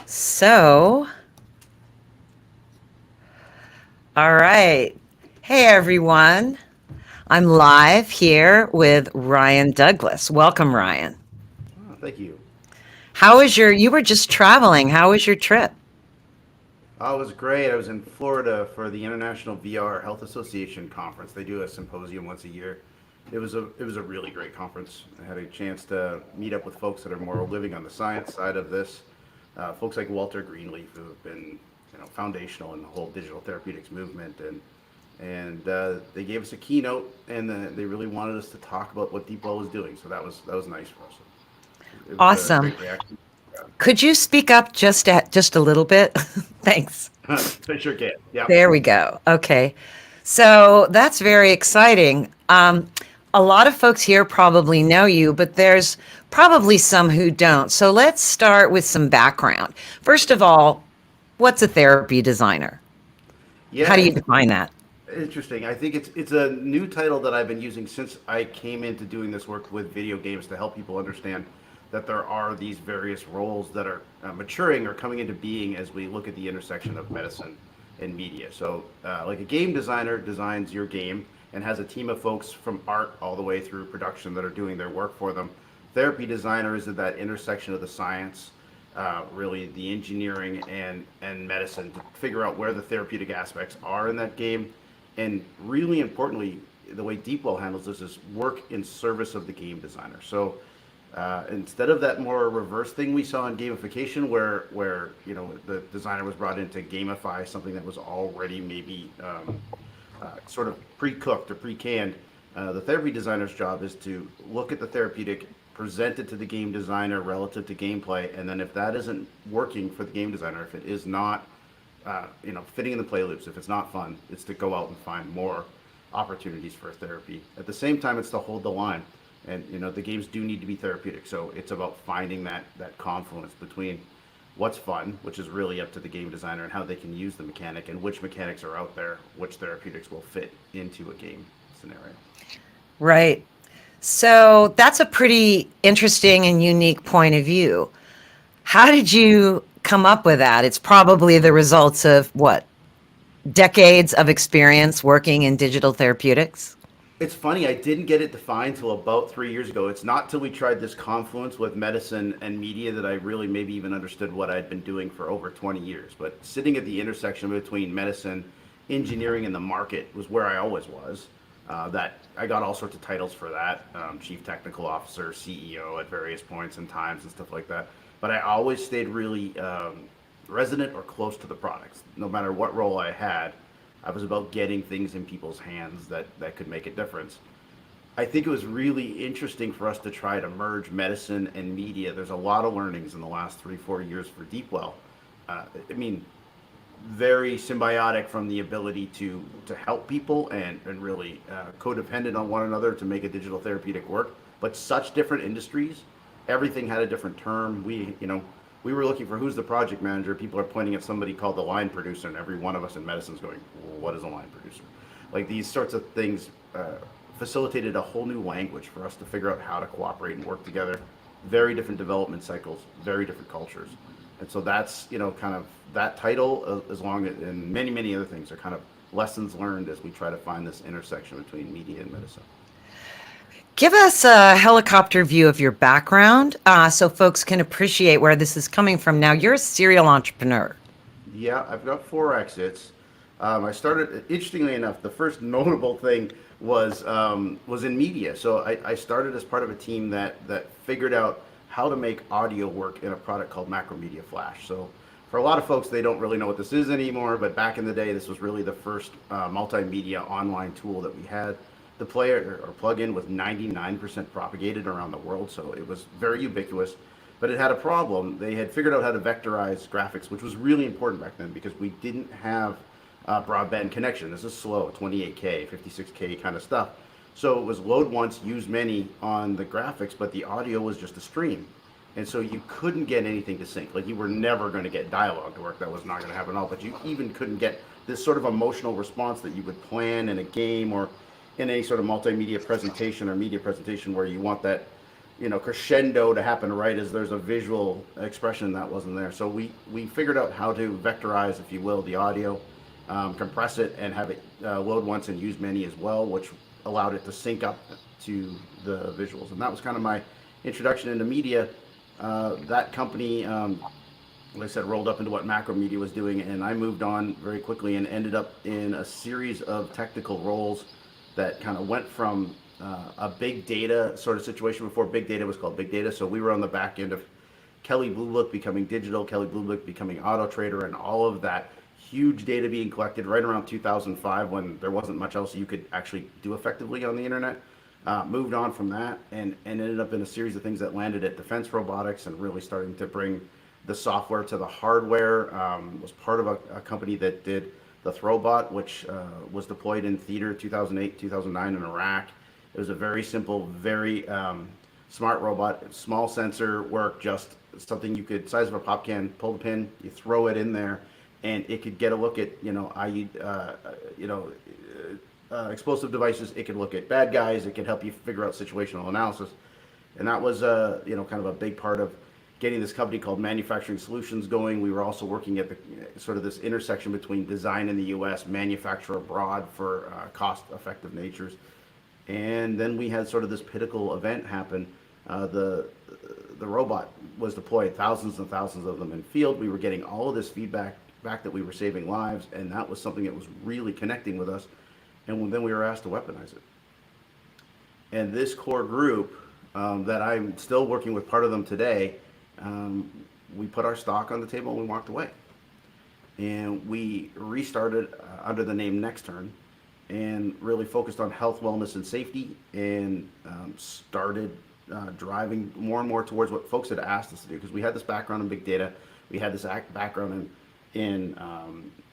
So, all right. Hey, everyone. I'm live here with Ryan Douglas. Welcome, Ryan. Oh, thank you. You were just traveling. How was your trip? Oh, it was great. I was in Florida for the International VR Health Association conference. They do a symposium once a year. It was a really great conference. I had a chance to meet up with folks that are more living on the science side of this. Folks like Walter Greenleaf, who have been foundational in the whole digital therapeutics movement, and they gave us a keynote, and they really wanted us to talk about what DeepWell was doing. So that was nice for us. It was a Awesome. great reaction. Could you speak up just a little bit? Thanks. I sure can. Yeah. There we go. Okay. So that's very exciting. A lot of folks here probably know you, but there's probably some who don't. So let's start with some background. First of all, what's a therapy designer? How do Yeah, you define that? interesting. I think it's a new title that I've been using since I came into doing this work with video games to help people understand that there are these various roles that are maturing or coming into being as we look at the intersection of medicine and media. So, like a game designer designs your game and has a team of folks from art all the way through production that are doing their work for them. Therapy designer is at that intersection of the science, really the engineering and medicine to figure out where the therapeutic aspects are in that game. And really importantly, the way Deepwell handles this is work in service of the game designer. So instead of that more reverse thing we saw in gamification, where the designer was brought in to gamify something that was already maybe sort of pre-cooked or pre-canned, the therapy designer's job is to look at the therapeutic, present it to the game designer relative to gameplay, and then if that isn't working for the game designer, if it is not fitting in the play loops, if it's not fun, it's to go out and find more opportunities for therapy. At the same time, it's to hold the line. And the games do need to be therapeutic, so it's about finding that confluence between what's fun, which is really up to the game designer and how they can use the mechanic, and which mechanics are out there, which therapeutics will fit into a game scenario. Right. So that's a pretty interesting and unique point of view. How did you come up with that? It's probably the results of what? Decades of experience working in digital therapeutics? It's funny, I didn't get it defined till about 3 years ago. It's not till we tried this confluence with medicine and media that I really maybe even understood what I'd been doing for over 20 years. But sitting at the intersection between medicine, engineering, and the market was where I always was. That I got all sorts of titles for that, chief technical officer, CEO at various points and times and stuff like that. But I always stayed really resident or close to the products. No matter what role I had, I was about getting things in people's hands that could make a difference. I think it was really interesting for us to try to merge medicine and media. There's a lot of learnings in the last 3, 4 years for Deepwell. I mean, very symbiotic from the ability to help people and really codependent on one another to make a digital therapeutic work. But such different industries, everything had a different term. We were looking for who's the project manager. People are pointing at somebody called the line producer, and every one of us in medicine is going, well, "What is a line producer?" Like these sorts of things facilitated a whole new language for us to figure out how to cooperate and work together. Very different development cycles, very different cultures, and so that's kind of that title, as long as and many other things are kind of lessons learned as we try to find this intersection between media and medicine. Give us a helicopter view of your background so folks can appreciate where this is coming from. Now, you're a serial entrepreneur. Yeah, I've got 4 exits. I started, interestingly enough, the first notable thing was in media. So I started as part of a team that figured out how to make audio work in a product called Macromedia Flash. So for a lot of folks, they don't really know what this is anymore, but back in the day, this was really the first multimedia online tool that we had. The player or plugin was 99% propagated around the world, so it was very ubiquitous. But it had a problem. They had figured out how to vectorize graphics, which was really important back then because we didn't have broadband connection. This is slow, 28K, 56K kind of stuff. So it was load once, use many on the graphics, but the audio was just a stream. And so you couldn't get anything to sync. Like you were never going to get dialogue to work. That was not going to happen at all. But you even couldn't get this sort of emotional response that you would plan in a game or in any sort of multimedia presentation or media presentation where you want that crescendo to happen right as there's a visual expression that wasn't there. So we figured out how to vectorize, if you will, the audio, compress it, and have it load once and use many as well, which allowed it to sync up to the visuals. And that was kind of my introduction into media. That company, like I said, rolled up into what macro media was doing, and I moved on very quickly and ended up in a series of technical roles that kind of went from a big data sort of situation before big data was called big data. So we were on the back end of Kelly Blue Book becoming digital, Kelly Blue Book becoming Auto Trader, and all of that huge data being collected right around 2005 when there wasn't much else you could actually do effectively on the internet. Moved on from that and ended up in a series of things that landed at Defense Robotics and really starting to bring the software to the hardware. Was part of a company that did the Throwbot, which was deployed in theater 2008, 2009 in Iraq. It was a very simple, very smart robot, small sensor work, just something you could, size of a pop can, pull the pin, you throw it in there, and it could get a look at, you know, explosive devices. It could look at bad guys. It could help you figure out situational analysis. And that was, kind of a big part of getting this company called Manufacturing Solutions going. We were also working at the sort of this intersection between design in the U.S., manufacture abroad for cost-effective natures. And then we had sort of this pinnacle event happen. The robot was deployed, thousands and thousands of them in field. We were getting all of this feedback back that we were saving lives, and that was something that was really connecting with us. And then we were asked to weaponize it. And this core group that I'm still working with, part of them today, we put our stock on the table and we walked away. And we restarted under the name Nextern and really focused on health, wellness, and safety, and started driving more and more towards what folks had asked us to do, because we had this background in big data, we had this background in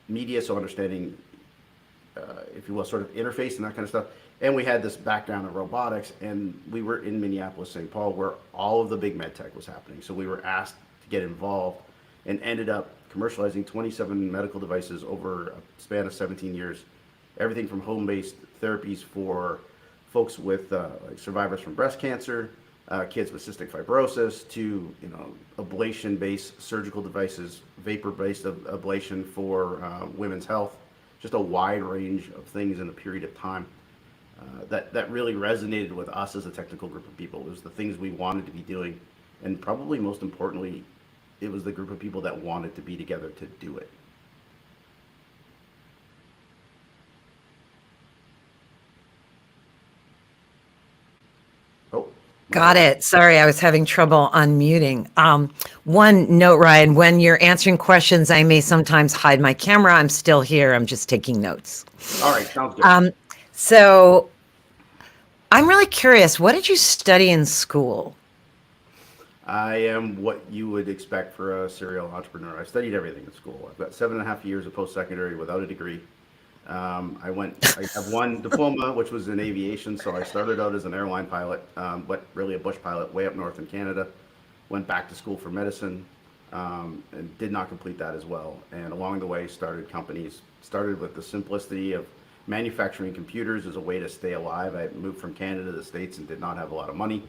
media, so understanding, if you will, sort of interface and that kind of stuff. And we had this background in robotics, and we were in Minneapolis, St. Paul, where all of the big med tech was happening. So we were asked to get involved and ended up commercializing 27 medical devices over a span of 17 years. Everything from home-based therapies for folks with like survivors from breast cancer, kids with cystic fibrosis, to ablation-based surgical devices, vapor-based ablation for women's health. Just a wide range of things in a period of time. That really resonated with us as a technical group of people. It was the things we wanted to be doing, and probably most importantly, it was the group of people that wanted to be together to do it. Oh, my Got bad. it. Sorry, I was having trouble unmuting. One note, Ryan, when you're answering questions, I may sometimes hide my camera. I'm still here. I'm just taking notes. All right, sounds good. Um, so I'm really curious. What did you study in school? I am what you would expect for a serial entrepreneur. I studied everything in school. I've got 7.5 years of post-secondary without a degree. I have one diploma, which was in aviation. So I started out as an airline pilot, but really a bush pilot way up north in Canada. Went back to school for medicine, and did not complete that as well. And along the way, started companies. Started with the simplicity of manufacturing computers as a way to stay alive. I moved from Canada to the States and did not have a lot of money.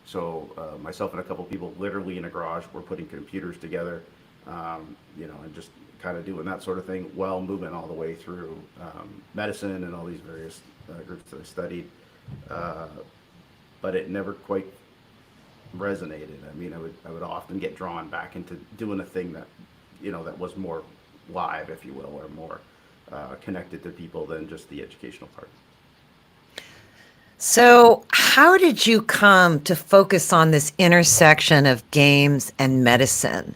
So myself and a couple people, literally in a garage, were putting computers together, and just kind of doing that sort of thing while moving all the way through medicine and all these various groups that I studied. Uh, but it never quite resonated. I mean, I would often get drawn back into doing a thing that, that was more live, if you will, or more connected to people than just the educational part. So, how did you come to focus on this intersection of games and medicine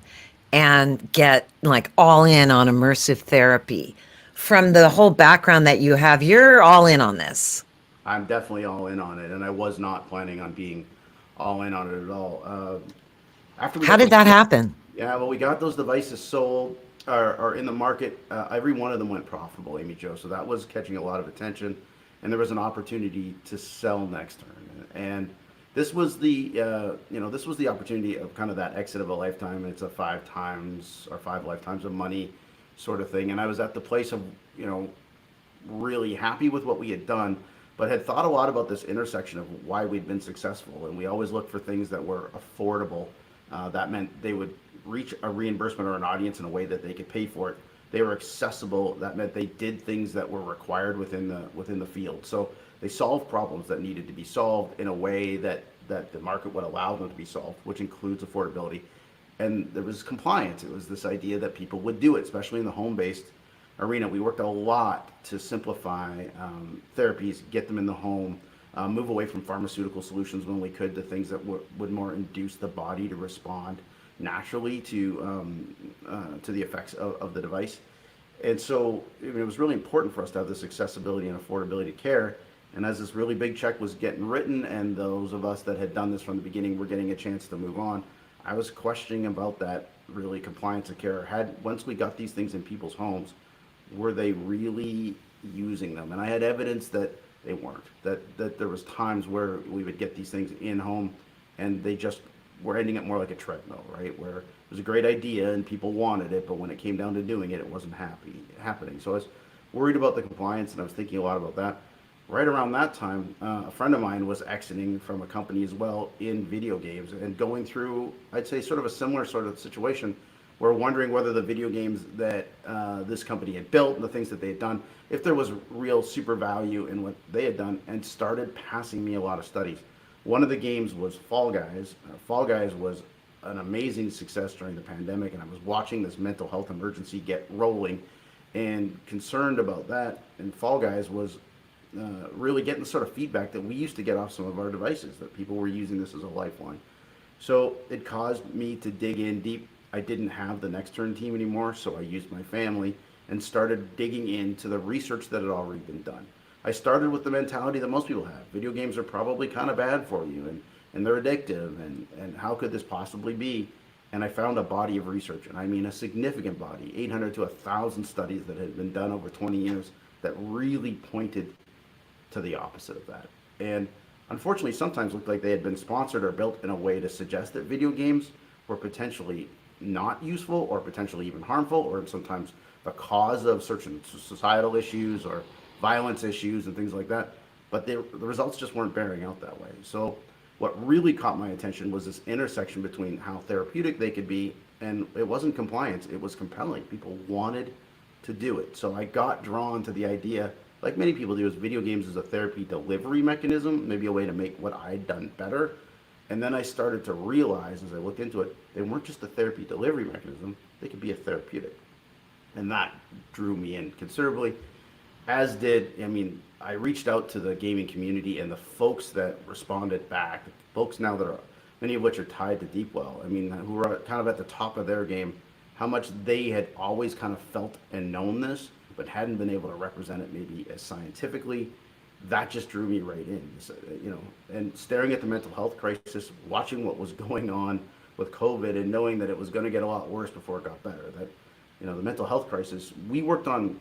and get like all in on immersive therapy? From the whole background that you have, you're all in on this. I'm definitely all in on it, and I was not planning on being all in on it at all. After we How got did those, that happen? yeah, well, we got those devices sold or in the market. Every one of them went profitable, Amy Jo. So that was catching a lot of attention, and there was an opportunity to sell next turn. And this was this was the opportunity of kind of that exit of a lifetime. It's a 5 times or 5 lifetimes of money sort of thing. And I was at the place of really happy with what we had done, but had thought a lot about this intersection of why we'd been successful. And we always looked for things that were affordable. That meant they would reach a reimbursement or an audience in a way that they could pay for it. They were accessible. That meant they did things that were required within the field. So they solved problems that needed to be solved in a way that the market would allow them to be solved, which includes affordability. And there was compliance. It was this idea that people would do it, especially in the home-based arena. We worked a lot to simplify therapies, get them in the home, move away from pharmaceutical solutions when we could to things that would more induce the body to respond naturally to the effects of the device. And so it was really important for us to have this accessibility and affordability care. And as this really big check was getting written, and those of us that had done this from the beginning were getting a chance to move on, I was questioning about that really compliance of care. Once we got these things in people's homes, were they really using them? And I had evidence that they weren't. That there was times where we would get these things in home, and they just were ending up more like a treadmill, right? Where it was a great idea and people wanted it, but when it came down to doing it, it wasn't happening. So I was worried about the compliance, and I was thinking a lot about that. Right around that time, a friend of mine was exiting from a company as well in video games and going through, I'd say, sort of a similar sort of situation. We're wondering whether the video games that this company had built and the things that they had done, if there was real super value in what they had done, and started passing me a lot of studies. One of the games was Fall Guys. Fall Guys was an amazing success during the pandemic, and I was watching this mental health emergency get rolling and concerned about that. And Fall Guys was really getting the sort of feedback that we used to get off some of our devices, that people were using this as a lifeline. So it caused me to dig in deep. I didn't have the Next Turn team anymore, so I used my family and started digging into the research that had already been done. I started with the mentality that most people have. Video games are probably kind of bad for you, and they're addictive, and how could this possibly be? And I found a body of research, and I mean a significant body, 800 to 1,000 studies that had been done over 20 years that really pointed to the opposite of that. And unfortunately, sometimes looked like they had been sponsored or built in a way to suggest that video games were potentially not useful or potentially even harmful, or sometimes the cause of certain societal issues or violence issues and things like that. But the results just weren't bearing out that way. So what really caught my attention was this intersection between how therapeutic they could be, and it wasn't compliance, it was compelling. People wanted to do it. So I got drawn to the idea, like many people do, is video games as a therapy delivery mechanism, maybe a way to make what I'd done better. And then I started to realize as I looked into it, they weren't just a therapy delivery mechanism, they could be a therapeutic. And that drew me in considerably, as did, I reached out to the gaming community and the folks that responded back, folks now that are, many of which are tied to Deepwell, who are kind of at the top of their game, how much they had always kind of felt and known this, but hadn't been able to represent it maybe as scientifically. That just drew me right in, and staring at the mental health crisis, watching what was going on with COVID, and knowing that it was going to get a lot worse before it got better. That, the mental health crisis, we worked on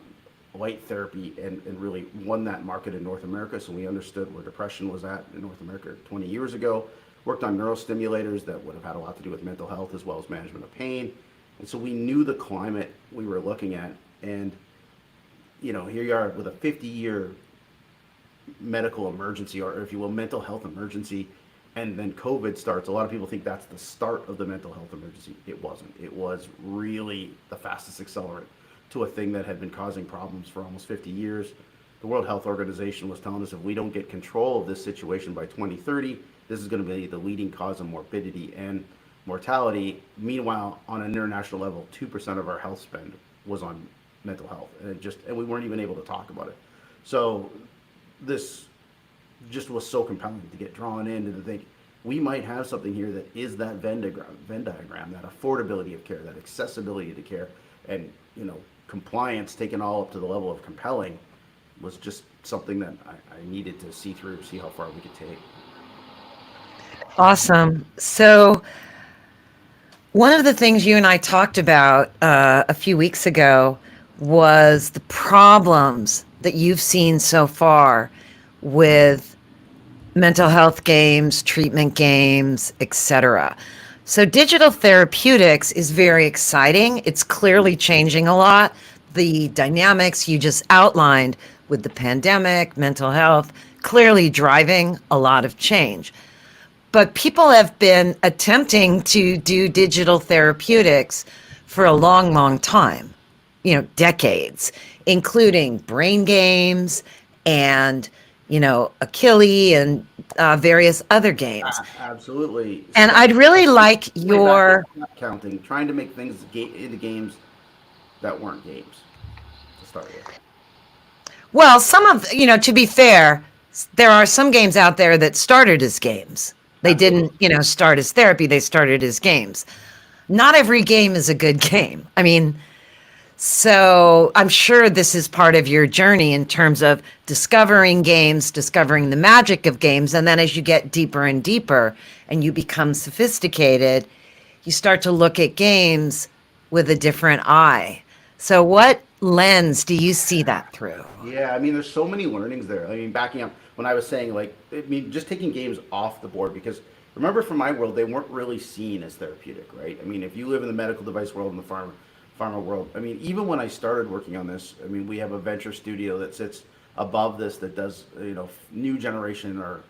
light therapy and really won that market in North America. So we understood where depression was at in North America 20 years ago. Worked on neurostimulators that would have had a lot to do with mental health as well as management of pain. And so we knew the climate we were looking at. And, here you are with a 50-year medical emergency, or if you will, mental health emergency. And then COVID starts. A lot of people think that's the start of the mental health emergency. It wasn't. It was really the fastest accelerant to a thing that had been causing problems for almost 50 years. The World Health Organization was telling us if we don't get control of this situation by 2030, this is going to be the leading cause of morbidity and mortality. Meanwhile, on an international level, 2% of our health spend was on mental health, and we weren't even able to talk about it. So this just was so compelling to get drawn in and to think we might have something here that is that Venn diagram, that affordability of care, that accessibility to care, and compliance taken all up to the level of compelling was just something that I needed to see through, see how far we could take. Awesome. So one of the things you and I talked about a few weeks ago was the problems that you've seen so far with mental health games, treatment games, etc. So digital therapeutics is very exciting. It's clearly changing a lot. the dynamics you just outlined with the pandemic, mental health, clearly driving a lot of change. But people have been attempting to do digital therapeutics for a long, long time, decades, including brain games and, Achille and various other games. Absolutely. And I'd really like Way back with your, step counting, trying to make things into games that weren't games to start with. well, some of, to be fair, there are some games out there that started as games. They didn't, Absolutely. start as therapy, they started as games. Not every game is a good game. I mean, so I'm sure this is part of your journey in terms of discovering games, discovering the magic of games. And then as you get deeper and deeper and you become sophisticated, you start to look at games with a different eye. So, what lens do you see that through? Yeah, I mean, there's so many learnings there. I mean, backing up when I was saying, like, I mean, just taking games off the board because remember, from my world, they weren't really seen as therapeutic, right? I mean, if you live in the medical device world and the pharma world, I mean, even when I started working on this, I mean, we have a venture studio that sits above this that does, new generation or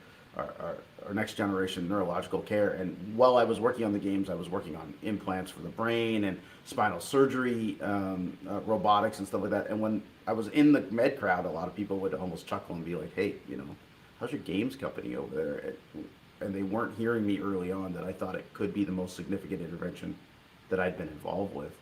next generation neurological care. And while I was working on the games, I was working on implants for the brain and spinal surgery, robotics and stuff like that. And when I was in the med crowd, a lot of people would almost chuckle and be like, "Hey, how's your games company over there?" And they weren't hearing me early on that I thought it could be the most significant intervention that I'd been involved with.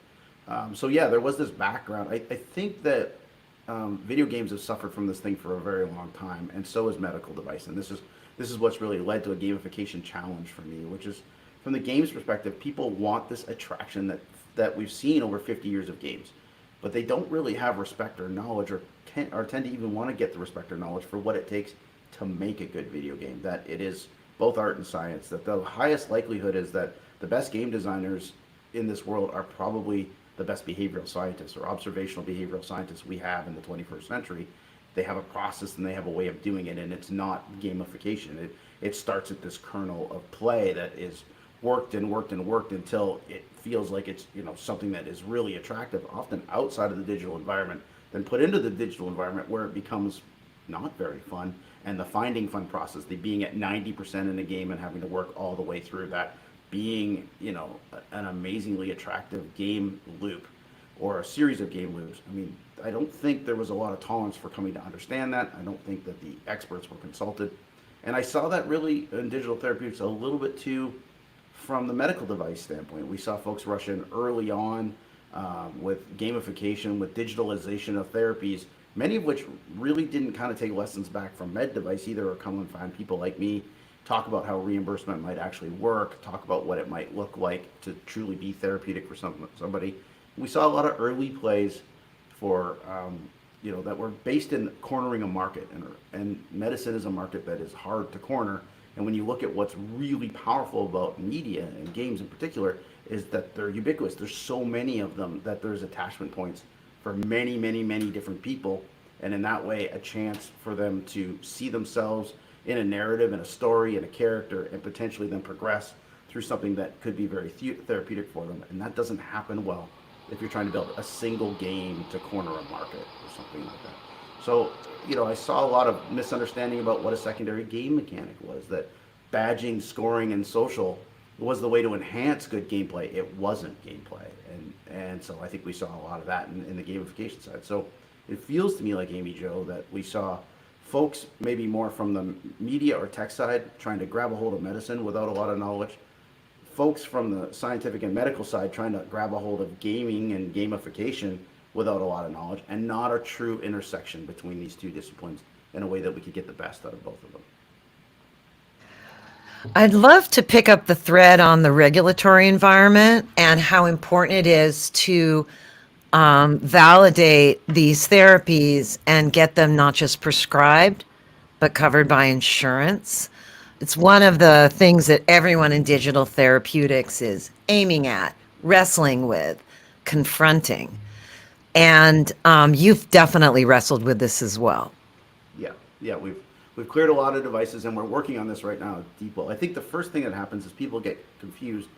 So yeah, there was this background. I think that video games have suffered from this thing for a very long time, and so has medical device. And this is what's really led to a gamification challenge for me, which is from the games perspective, people want this attraction that we've seen over 50 years of games, but they don't really have respect or knowledge, or tend to even want to get the respect or knowledge for what it takes to make a good video game. That it is both art and science. That the highest likelihood is that the best game designers in this world are probably the best behavioral scientists or observational behavioral scientists we have in the 21st century. They have a process and they have a way of doing it, and it's not gamification. It starts at this kernel of play that is worked and worked and worked until it feels like it's something that is really attractive, often outside of the digital environment, then put into the digital environment where it becomes not very fun. And the finding fun process, the being at 90% in a game and having to work all the way through that, being an amazingly attractive game loop or a series of game loops. I mean, I don't think there was a lot of tolerance for coming to understand that. I don't think that the experts were consulted. And I saw that really in digital therapeutics a little bit too from the medical device standpoint. We saw folks rush in early on with gamification, with digitalization of therapies, many of which really didn't kind of take lessons back from med device either, or come and find people like me talk about how reimbursement might actually work, talk about what it might look like to truly be therapeutic for somebody. We saw a lot of early plays for that were based in cornering a market, and medicine is a market that is hard to corner. And when you look at what's really powerful about media and games in particular, is that they're ubiquitous. There's so many of them that there's attachment points for many, many, many different people, and in that way, a chance for them to see themselves in a narrative, in a story, in a character, and potentially then progress through something that could be very therapeutic for them. And that doesn't happen well if you're trying to build a single game to corner a market or something like that. So, I saw a lot of misunderstanding about what a secondary game mechanic was, that badging, scoring, and social was the way to enhance good gameplay. It wasn't gameplay. And so I think we saw a lot of that in the gamification side. So it feels to me like, Amy Jo, that we saw folks maybe more from the media or tech side trying to grab a hold of medicine without a lot of knowledge, folks from the scientific and medical side trying to grab a hold of gaming and gamification without a lot of knowledge, and not a true intersection between these two disciplines in a way that we could get the best out of both of them. I'd love to pick up the thread on the regulatory environment and how important it is to validate these therapies and get them not just prescribed, but covered by insurance. It's one of the things that everyone in digital therapeutics is aiming at, wrestling with, confronting. And you've definitely wrestled with this as well. Yeah, yeah, we've cleared a lot of devices, and we're working on this right now at Deepwell. I think the first thing that happens is people get confused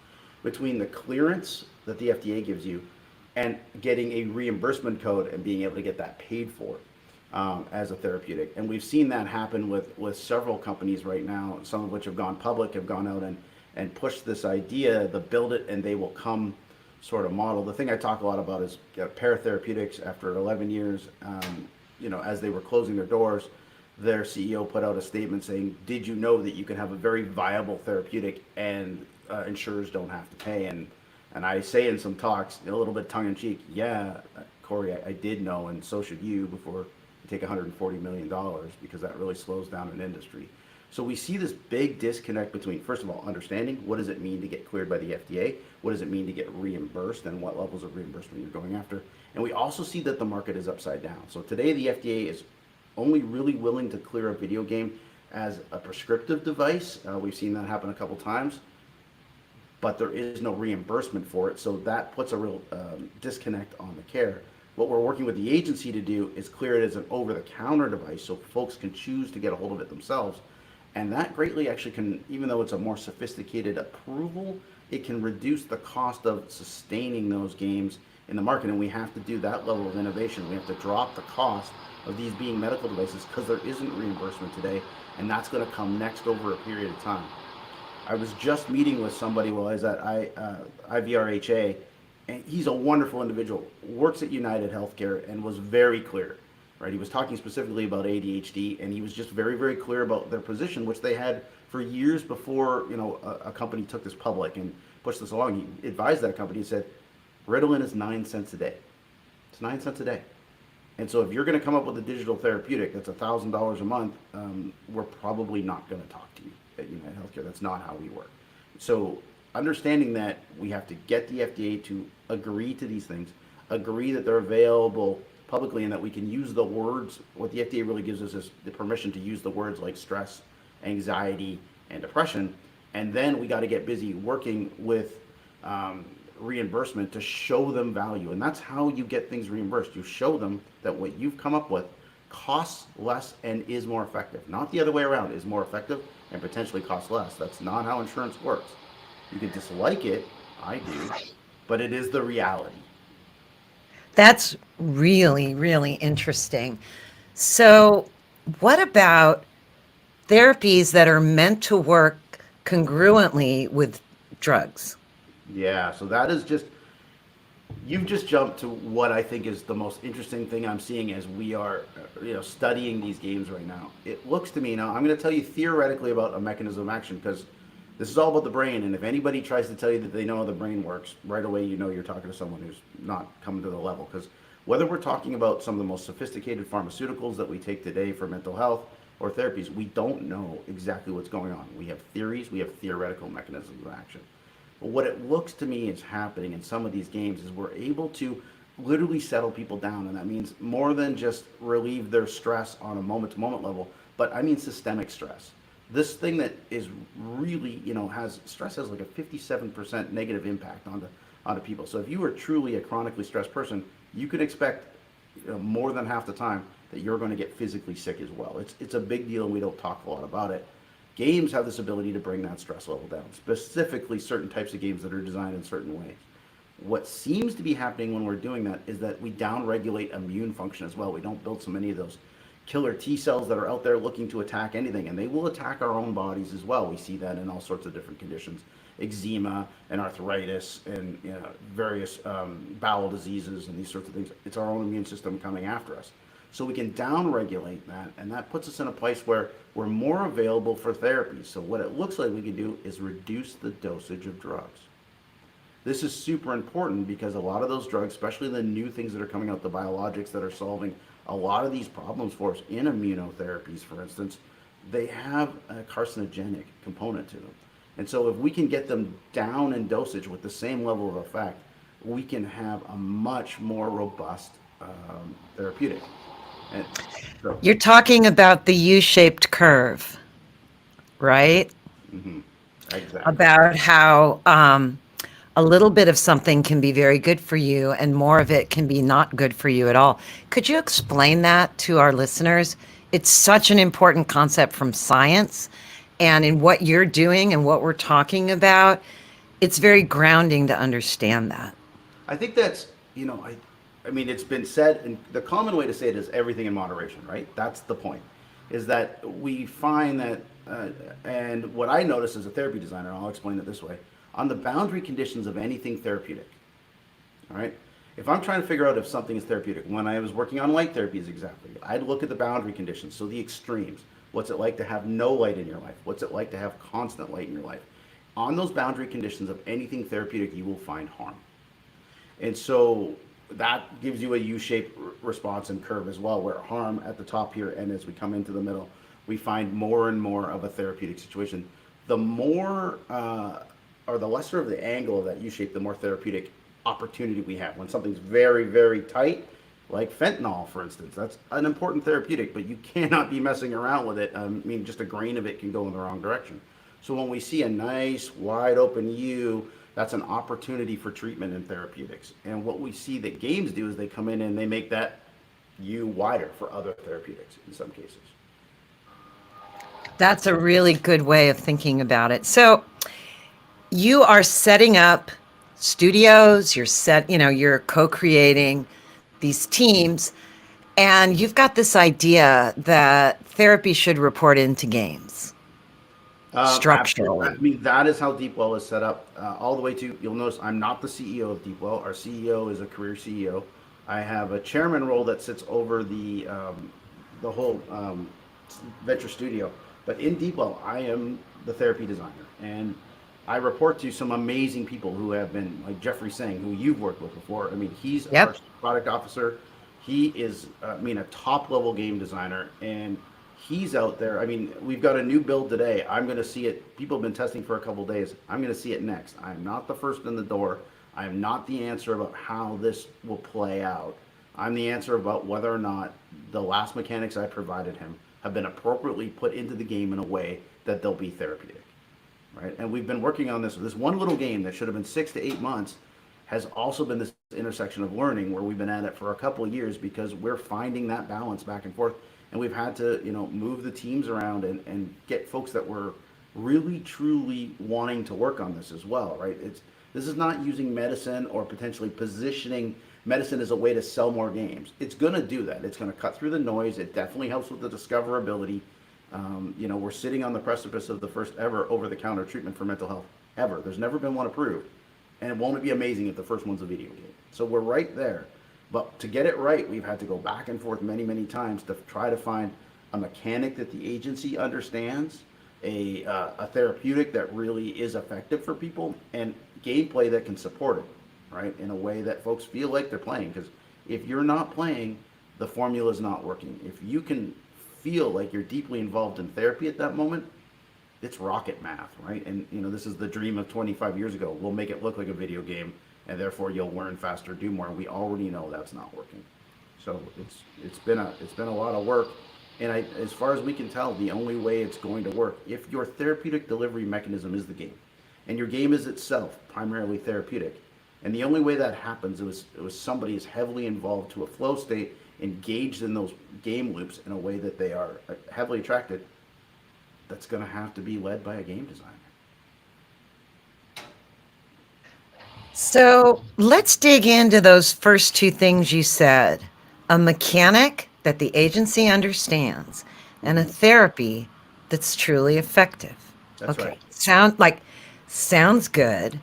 between the clearance that the FDA gives you and getting a reimbursement code and being able to get that paid for as a therapeutic. And we've seen that happen with several companies right now, some of which have gone public, have gone out and pushed this idea, the build it and they will come sort of model. The thing I talk a lot about is Therapeutics, after 11 years, as they were closing their doors, their CEO put out a statement saying, "Did you know that you can have a very viable therapeutic and insurers don't have to pay?" And I say in some talks, a little bit tongue in cheek, "Yeah, Corey, I did know, and so should you before you take $140 million, because that really slows down an industry." So we see this big disconnect between, first of all, understanding what does it mean to get cleared by the FDA, what does it mean to get reimbursed, and what levels of reimbursement you're going after. And we also see that the market is upside down. So today the FDA is only really willing to clear a video game as a prescriptive device. We've seen that happen a couple times, but there is no reimbursement for it. So that puts a real disconnect on the care. What we're working with the agency to do is clear it as an over-the-counter device so folks can choose to get a hold of it themselves. And that greatly actually can, even though it's a more sophisticated approval, it can reduce the cost of sustaining those games in the market. And we have to do that level of innovation. We have to drop the cost of these being medical devices because there isn't reimbursement today, and that's going to come next over a period of time. I was just meeting with somebody while I was at IVRHA, and he's a wonderful individual, works at United Healthcare, and was very clear. Right, he was talking specifically about ADHD, and he was just very, very clear about their position, which they had for years before a company took this public and pushed this along. He advised that company. He said, Ritalin is 9 cents a day. It's 9 cents a day. And so if you're going to come up with a digital therapeutic that's $1,000 a month, we're probably not going to talk to you at United Healthcare. That's not how we work. So understanding that we have to get the FDA to agree to these things, agree that they're available publicly, and that we can use the words. What the FDA really gives us is the permission to use the words like stress, anxiety, and depression. And then we got to get busy working with reimbursement to show them value. And that's how you get things reimbursed. You show them that what you've come up with costs less and is more effective. Not the other way around, is more effective and potentially costs less. That's not how insurance works. You can dislike it, I do, but it is the reality. That's really, really interesting. So, what about therapies that are meant to work congruently with drugs? Yeah, so that is just, you've just jumped to what I think is the most interesting thing I'm seeing as we are, studying these games right now. It looks to me now. I'm going to tell you theoretically about a mechanism of action because this is all about the brain. And if anybody tries to tell you that they know how the brain works, right away you know you're talking to someone who's not coming to the level. Because whether we're talking about some of the most sophisticated pharmaceuticals that we take today for mental health or therapies, we don't know exactly what's going on. We have theories, we have theoretical mechanisms of action. But what it looks to me is happening in some of these games is we're able to literally settle people down. And that means more than just relieve their stress on a moment to moment level, but I mean systemic stress. This thing that is really, has stress has like a 57% negative impact onto people. So if you are truly a chronically stressed person, you can expect more than half the time that you're going to get physically sick as well. It's a big deal and we don't talk a lot about it. Games have this ability to bring that stress level down, specifically certain types of games that are designed in certain ways. What seems to be happening when we're doing that is that we downregulate immune function as well. We don't build so many of those killer T cells that are out there looking to attack anything, and they will attack our own bodies as well. We see that in all sorts of different conditions, eczema and arthritis and various bowel diseases and these sorts of things. It's our own immune system coming after us. So we can downregulate that, and that puts us in a place where we're more available for therapy. So what it looks like we can do is reduce the dosage of drugs. This is super important because a lot of those drugs, especially the new things that are coming out, the biologics that are solving a lot of these problems for us in immunotherapies, for instance, they have a carcinogenic component to them. And so if we can get them down in dosage with the same level of effect, we can have a much more robust therapeutic. And so, You're talking about the U-shaped curve, right? exactly. About how a little bit of something can be very good for you and more of it can be not good for you at all. Could you explain that to our listeners? It's such an important concept from science, and in what you're doing and what we're talking about, it's very grounding to understand that. I think that's, I mean, it's been said, and the common way to say it is everything in moderation, right? That's the point. Is that we find that, and what I notice as a therapy designer, I'll explain it this way: on the boundary conditions of anything therapeutic, all right. If I'm trying to figure out if something is therapeutic, when I was working on light therapies, exactly, I'd look at the boundary conditions, so the extremes. What's it like to have no light in your life? What's it like to have constant light in your life? On those boundary conditions of anything therapeutic, you will find harm. And so that gives you a U-shaped response and curve as well, where harm at the top here, and as we come into the middle, we find more and more of a therapeutic situation. The more, or the lesser of the angle of that U-shape, the more therapeutic opportunity we have. When something's very, very tight, like fentanyl, for instance, that's an important therapeutic, but you cannot be messing around with it. I mean, just a grain of it can go in the wrong direction. So when we see a nice, wide open U, that's an opportunity for treatment in therapeutics. And what we see that games do is they come in and they make that U wider for other therapeutics in some cases. That's a really good way of thinking about it. So you are setting up studios, you're co-creating these teams, and you've got this idea that therapy should report into games Absolutely. I structurally. mean, that is how Deepwell is set up. All the way to, you'll notice I'm not the CEO of Deepwell. Our CEO is a career CEO. I have a chairman role that sits over the whole venture studio. But in Deepwell, I am the therapy designer, and I report to some amazing people who have been, like Jeffrey Singh, who you've worked with before. I mean, he's our Yep. product officer. He is, I mean, a top level game designer, and he's out there. I mean, we've got a new build today. I'm going to see it. People have been testing for a couple of days. I'm going to see it next. I'm not the first in the door. I'm not the answer about how this will play out. I'm the answer about whether or not the last mechanics I provided him have been appropriately put into the game in a way that they'll be therapeutic, right? And we've been working on this. This one little game that should have been 6 to 8 months has also been this intersection of learning where we've been at it for a couple of years because we're finding that balance back and forth. And we've had to, move the teams around and get folks that were really, truly wanting to work on this as well, right? This is not using medicine or potentially positioning medicine as a way to sell more games. It's going to do that. It's going to cut through the noise. It definitely helps with the discoverability. We're sitting on the precipice of the first ever over-the-counter treatment for mental health ever. There's never been one approved. And won't it be amazing if the first one's a video game? So we're right there. But to get it right, we've had to go back and forth many, many times to try to find a mechanic that the agency understands, a therapeutic that really is effective for people, and gameplay that can support it, right? In a way that folks feel like they're playing. Because if you're not playing, the formula is not working. If you can feel like you're deeply involved in therapy at that moment, it's rocket math, right? And this is the dream of 25 years ago. We'll make it look like a video game, and therefore you'll learn faster, do more. We already know that's not working. So it's been a lot of work, and as far as we can tell, the only way it's going to work, if your therapeutic delivery mechanism is the game, and your game is itself primarily therapeutic, and the only way that happens it was somebody is heavily involved to a flow state, engaged in those game loops in a way that they are heavily attracted. That's going to have to be led by a game designer. So let's dig into those first two things you said: a mechanic that the agency understands, and a Hmm. therapy that's truly effective. That's Okay, right. sounds good.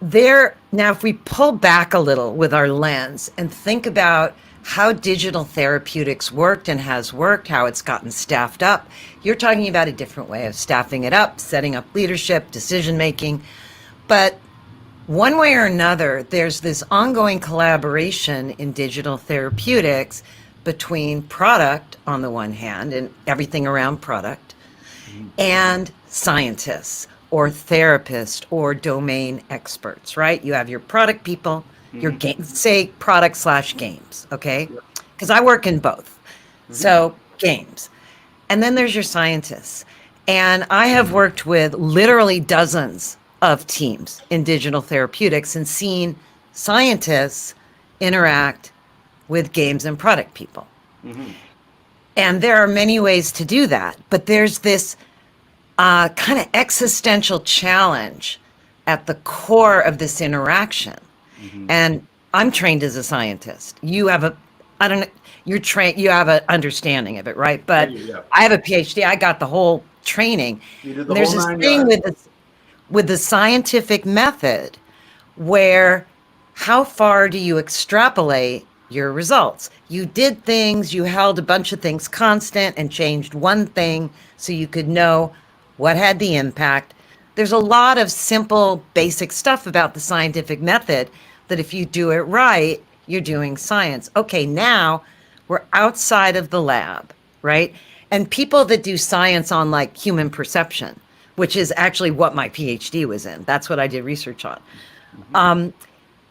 There now, if we pull back a little with our lens and think about how digital therapeutics worked and has worked, how it's gotten staffed up, you're talking about a different way of staffing it up, setting up leadership, decision making. But one way or another, there's this ongoing collaboration in digital therapeutics between product on the one hand and everything around product, Hmm. and scientists or therapists or domain experts, right? You have your product people, your Hmm. game, say product slash games, okay? Yep. Because I work in both. Hmm. So games. And then there's your scientists. And I have worked with literally dozens of teams in digital therapeutics and seen scientists interact with games and product people. Hmm. And there are many ways to do that, but there's this kind of existential challenge at the core of this interaction. Hmm. And I'm trained as a scientist. You have a, I don't know, you're trained, you have an understanding of it, right? I But do, yeah. I have a PhD. I got the whole training. You did the And there's whole this nine thing yards. with the scientific method where how far do you extrapolate your results? You did things, you held a bunch of things constant and changed one thing so you could know what had the impact. There's a lot of simple, basic stuff about the scientific method that if you do it right, you're doing science. Okay, now we're outside of the lab, right? And people that do science on like human perception, which is actually what my PhD was in. That's what I did research on. Hmm.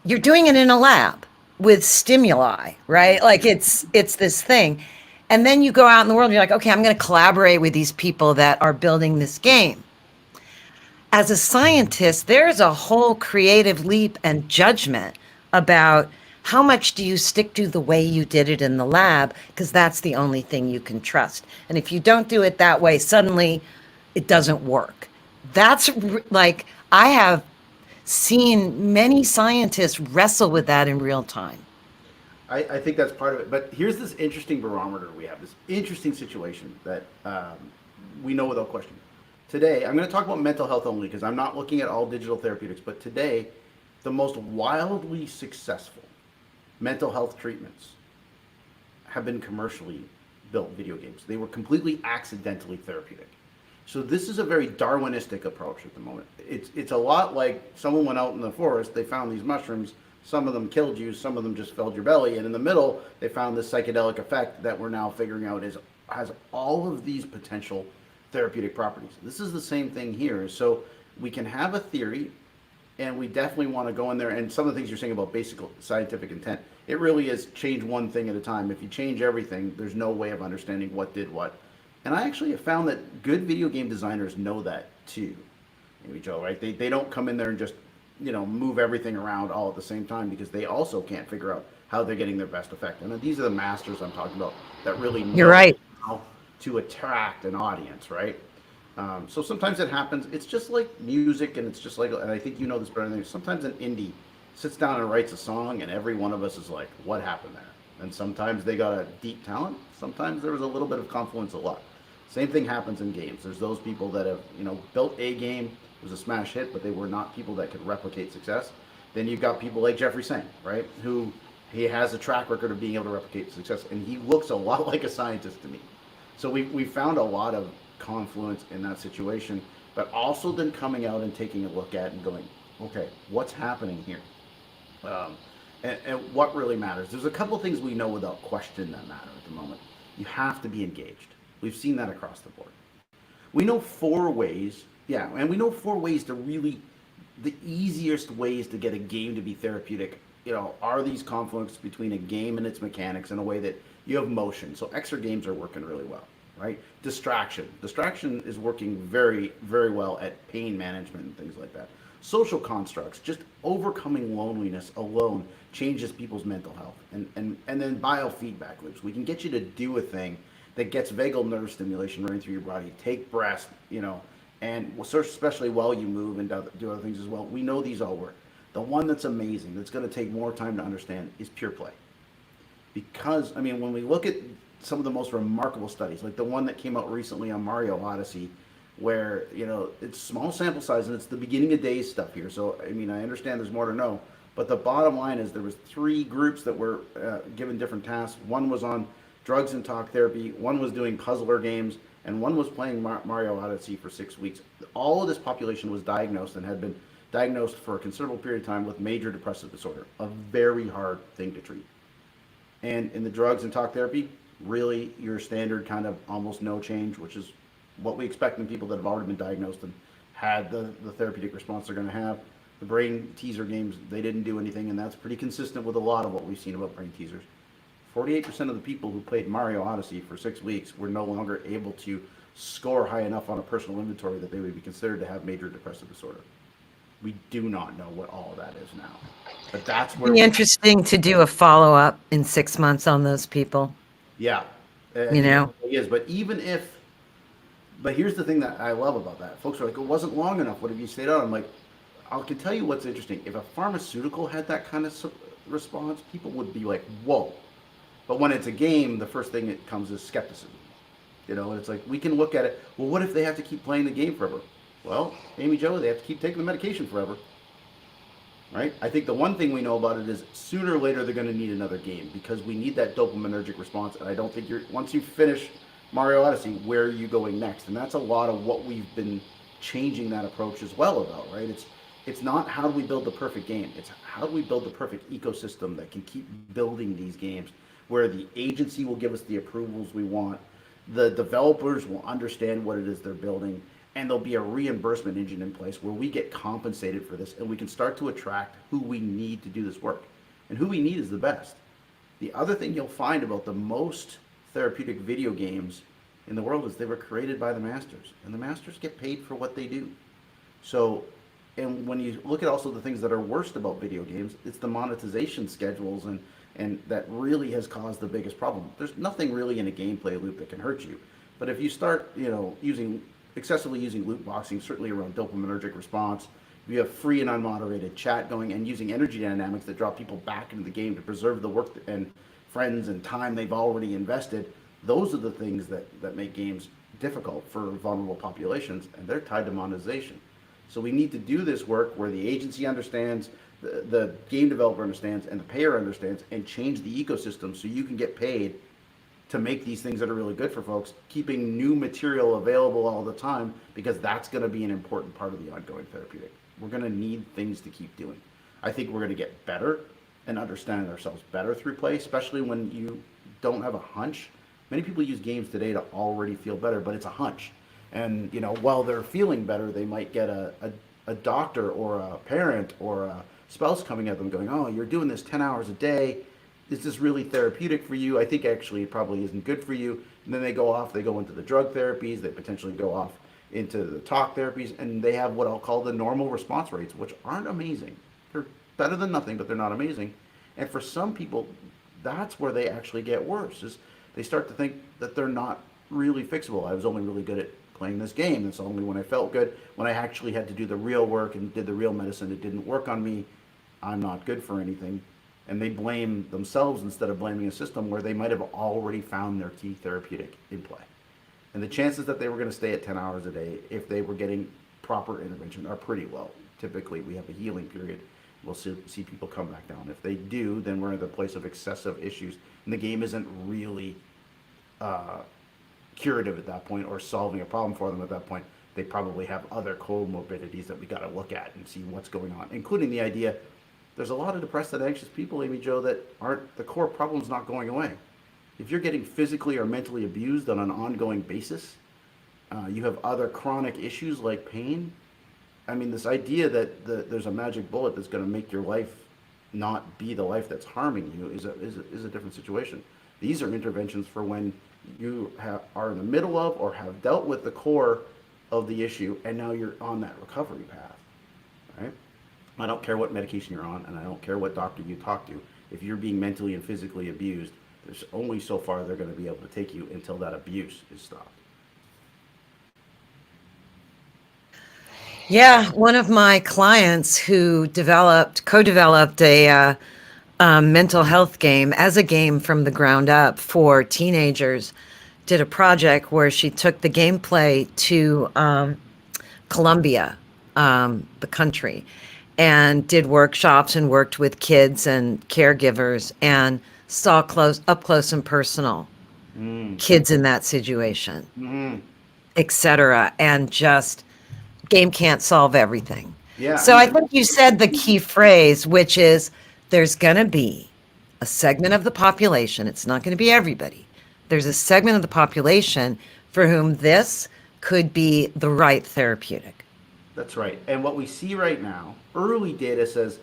You're doing it in a lab with stimuli, right? Like it's this thing. And then you go out in the world and you're like, okay, I'm going to collaborate with these people that are building this game. As a scientist, there's a whole creative leap and judgment about how much do you stick to the way you did it in the lab because that's the only thing you can trust. And if you don't do it that way, suddenly it doesn't work. That's like I have seen many scientists wrestle with that in real time. I think that's part of it. But here's this interesting barometer we have, this interesting situation that we know without question. Today, I'm going to talk about mental health only because I'm not looking at all digital therapeutics, but today, the most wildly successful mental health treatments have been commercially built video games. They were completely accidentally therapeutic. So this is a very Darwinistic approach at the moment. It's a lot like someone went out in the forest, they found these mushrooms, some of them killed you, some of them just filled your belly, and in the middle they found this psychedelic effect that we're now figuring out is has all of these potential therapeutic properties. This is the same thing here. So we can have a theory and we definitely want to go in there, and some of the things you're saying about basic scientific intent, it really is change one thing at a time. If you change everything, there's no way of understanding what did what. And I actually have found that good video game designers know that too, maybe Joe, right? They don't come in there and just move everything around all at the same time because they also can't figure out how they're getting their best effect. And these are the masters I'm talking about that really You're know right. how to attract an audience, right? So sometimes it happens. It's just like music, and it's just like, and I think you know this better than me. Sometimes an indie sits down and writes a song, and every one of us is like, "What happened there?" And sometimes they got a deep talent. Sometimes there was a little bit of confluence of luck. Same thing happens in games. There's those people that have built a game, it was a smash hit, but they were not people that could replicate success. Then you've got people like Jeffrey Singh, right? Who he has a track record of being able to replicate success, and he looks a lot like a scientist to me. So we found a lot of confluence in that situation, but also then coming out and taking a look at and going, okay, what's happening here? And what really matters. There's a couple things we know without question that matter at the moment. You have to be engaged. We've seen that across the board. We know four ways, yeah, and we know four ways to really, the easiest ways to get a game to be therapeutic, are these conflicts between a game and its mechanics in a way that you have motion. So extra games are working really well, right? Distraction. Distraction is working very, very well at pain management and things like that. Social constructs, just overcoming loneliness alone changes people's mental health. And then biofeedback loops. We can get you to do a thing that gets vagal nerve stimulation running through your body. Take breaths, and especially while you move and do other things as well. We know these all work. The one that's amazing, that's going to take more time to understand, is pure play. Because, I mean, when we look at some of the most remarkable studies, like the one that came out recently on Mario Odyssey, where, it's small sample size and it's the beginning of days stuff here. So, I mean, I understand there's more to know. But the bottom line is there was three groups that were given different tasks. One was on drugs and talk therapy, one was doing puzzler games, and one was playing Mario Odyssey for 6 weeks. All of this population was diagnosed and had been diagnosed for a considerable period of time with major depressive disorder, a very hard thing to treat. And in the drugs and talk therapy, really your standard kind of almost no change, which is what we expect in people that have already been diagnosed and had the therapeutic response they're going to have. The brain teaser games, they didn't do anything, and that's pretty consistent with a lot of what we've seen about brain teasers. 48% of the people who played Mario Odyssey for 6 weeks were no longer able to score high enough on a personal inventory that they would be considered to have major depressive disorder. We do not know what all of that is now. But that's It'd where be we, interesting to do a follow up in 6 months on those people. yeah, You it know, definitely is. But here's the thing that I love about that. Folks are like, it wasn't long enough. What have you stayed on? I'm like, I can tell you what's interesting. If a pharmaceutical had that kind of response, people would be like, whoa. But when it's a game, the first thing that comes is skepticism. And it's like we can look at it. Well, what if they have to keep playing the game forever? Well, Amy Jo, they have to keep taking the medication forever, right? I think the one thing we know about it is sooner or later they're going to need another game because we need that dopaminergic response. And I don't think once you finish Mario Odyssey, where are you going next? And that's a lot of what we've been changing that approach as well about, right? It's not how do we build the perfect game. It's how do we build the perfect ecosystem that can keep building these games where the agency will give us the approvals we want, the developers will understand what it is they're building, and there'll be a reimbursement engine in place where we get compensated for this and we can start to attract who we need to do this work. And who we need is the best. The other thing you'll find about the most therapeutic video games in the world is they were created by the masters, and the masters get paid for what they do. So, and when you look at also the things that are worst about video games, it's the monetization schedules, and that really has caused the biggest problem. There's nothing really in a gameplay loop that can hurt you, but if you start, using excessively using loot boxing, certainly around dopaminergic response, if you have free and unmoderated chat going and using energy dynamics that draw people back into the game to preserve the work and friends and time they've already invested, those are the things that make games difficult for vulnerable populations, and they're tied to monetization. So we need to do this work where the agency understands, the game developer understands, and the payer understands, and change the ecosystem so you can get paid to make these things that are really good for folks, keeping new material available all the time, because that's going to be an important part of the ongoing therapeutic. We're going to need things to keep doing. I think we're going to get better and understand ourselves better through play, especially when you don't have a hunch. Many people use games today to already feel better, but it's a hunch. And while they're feeling better, they might get a doctor or a parent or a spouse coming at them going, oh, you're doing this 10 hours a day. Is this really therapeutic for you? I think actually it probably isn't good for you. And then they go into the drug therapies, they potentially go off into the talk therapies, and they have what I'll call the normal response rates, which aren't amazing. They're better than nothing, but they're not amazing. And for some people, that's where they actually get worse, is they start to think that they're not really fixable. I was only really good at playing this game. It's only when I felt good. When I actually had to do the real work and did the real medicine, it didn't work on me. I'm not good for anything. And they blame themselves instead of blaming a system where they might have already found their key therapeutic in play. And the chances that they were going to stay at 10 hours a day if they were getting proper intervention are pretty low. Typically, we have a healing period. We'll see people come back down. If they do, then we're in the place of excessive issues. And the game isn't really curative at that point or solving a problem for them at that point. They probably have other comorbidities that we got to look at and see what's going on, including the idea there's a lot of depressed and anxious people, Amy Jo, that aren't, the core problem's not going away. If you're getting physically or mentally abused on an ongoing basis, you have other chronic issues like pain. I mean, this idea that there's a magic bullet that's going to make your life not be the life that's harming you is a different situation. These are interventions for when you are in the middle of or have dealt with the core of the issue, and now you're on that recovery path, right? I don't care what medication you're on, and I don't care what doctor you talk to. If you're being mentally and physically abused, there's only so far they're going to be able to take you until that abuse is stopped. Yeah, one of my clients who co-developed a mental health game as a game from the ground up for teenagers, did a project where she took the gameplay to Colombia, the country, and did workshops and worked with kids and caregivers and saw up close and personal kids in that situation, etc. And just game can't solve everything. Yeah. So I think you said the key phrase, which is there's going to be a segment of the population. It's not going to be everybody. There's a segment of the population for whom this could be the right therapeutic. That's right. And what we see right now, early data says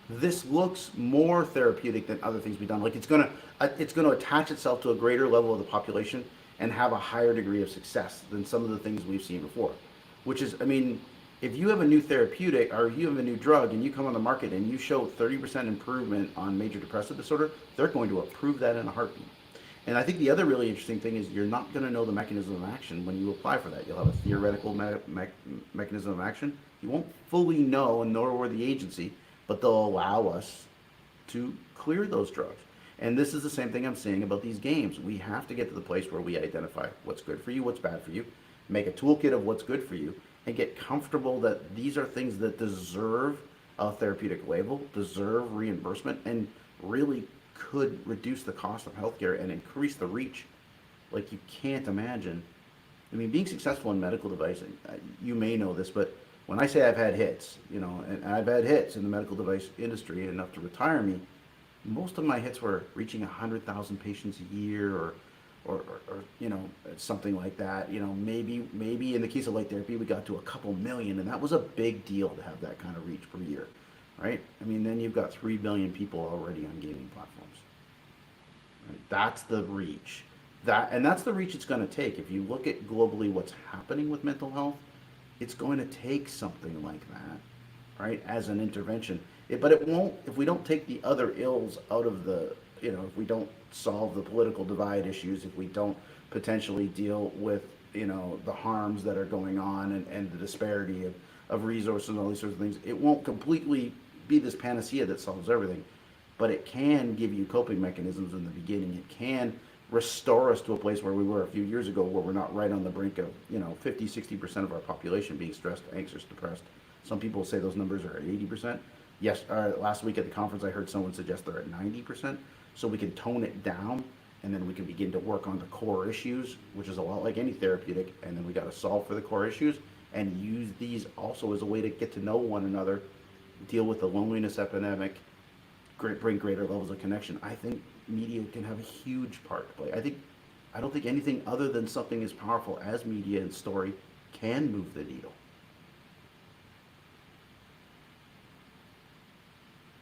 this looks more therapeutic than other things we've done. Like it's going to attach itself to a greater level of the population and have a higher degree of success than some of the things we've seen before. Which is, I mean, if you have a new therapeutic or you have a new drug and you come on the market and you show 30% improvement on major depressive disorder, they're going to approve that in a heartbeat. And I think the other really interesting thing is you're not going to know the mechanism of action when you apply for that. You'll have a theoretical mechanism of action. You won't fully know, and nor will the agency, but they'll allow us to clear those drugs. And this is the same thing I'm saying about these games. We have to get to the place where we identify what's good for you, what's bad for you, make a toolkit of what's good for you, and get comfortable that these are things that deserve a therapeutic label, deserve reimbursement, and really could reduce the cost of healthcare and increase the reach like you can't imagine. I mean, being successful in medical device, you may know this, but when I say I've had hits, and I've had hits in the medical device industry enough to retire me, most of my hits were reaching 100,000 patients a year or something like that. Maybe in the case of light therapy, we got to a couple million, and that was a big deal to have that kind of reach per year, right? I mean, then you've got 3 billion people already on gaming platforms. Right? That's the reach. That's the reach it's going to take. If you look at globally what's happening with mental health, it's going to take something like that, right, as an intervention. But it won't if we don't take the other ills out of if we don't solve the political divide issues, if we don't potentially deal with, the harms that are going on and the disparity of resources and all these sorts of things, it won't completely be this panacea that solves everything. But it can give you coping mechanisms in the beginning. It can restore us to a place where we were a few years ago, where we're not right on the brink of 50-60% of our population being stressed, anxious, depressed. Some people say those numbers are at 80%. Yes, last week at the conference I heard someone suggest they're at 90%. So we can tone it down, and then we can begin to work on the core issues, which is a lot like any therapeutic. And then we got to solve for the core issues and use these also as a way to get to know one another, deal with the loneliness epidemic, bring greater levels of connection. I think media can have a huge part to play. I don't think anything other than something as powerful as media and story can move the needle.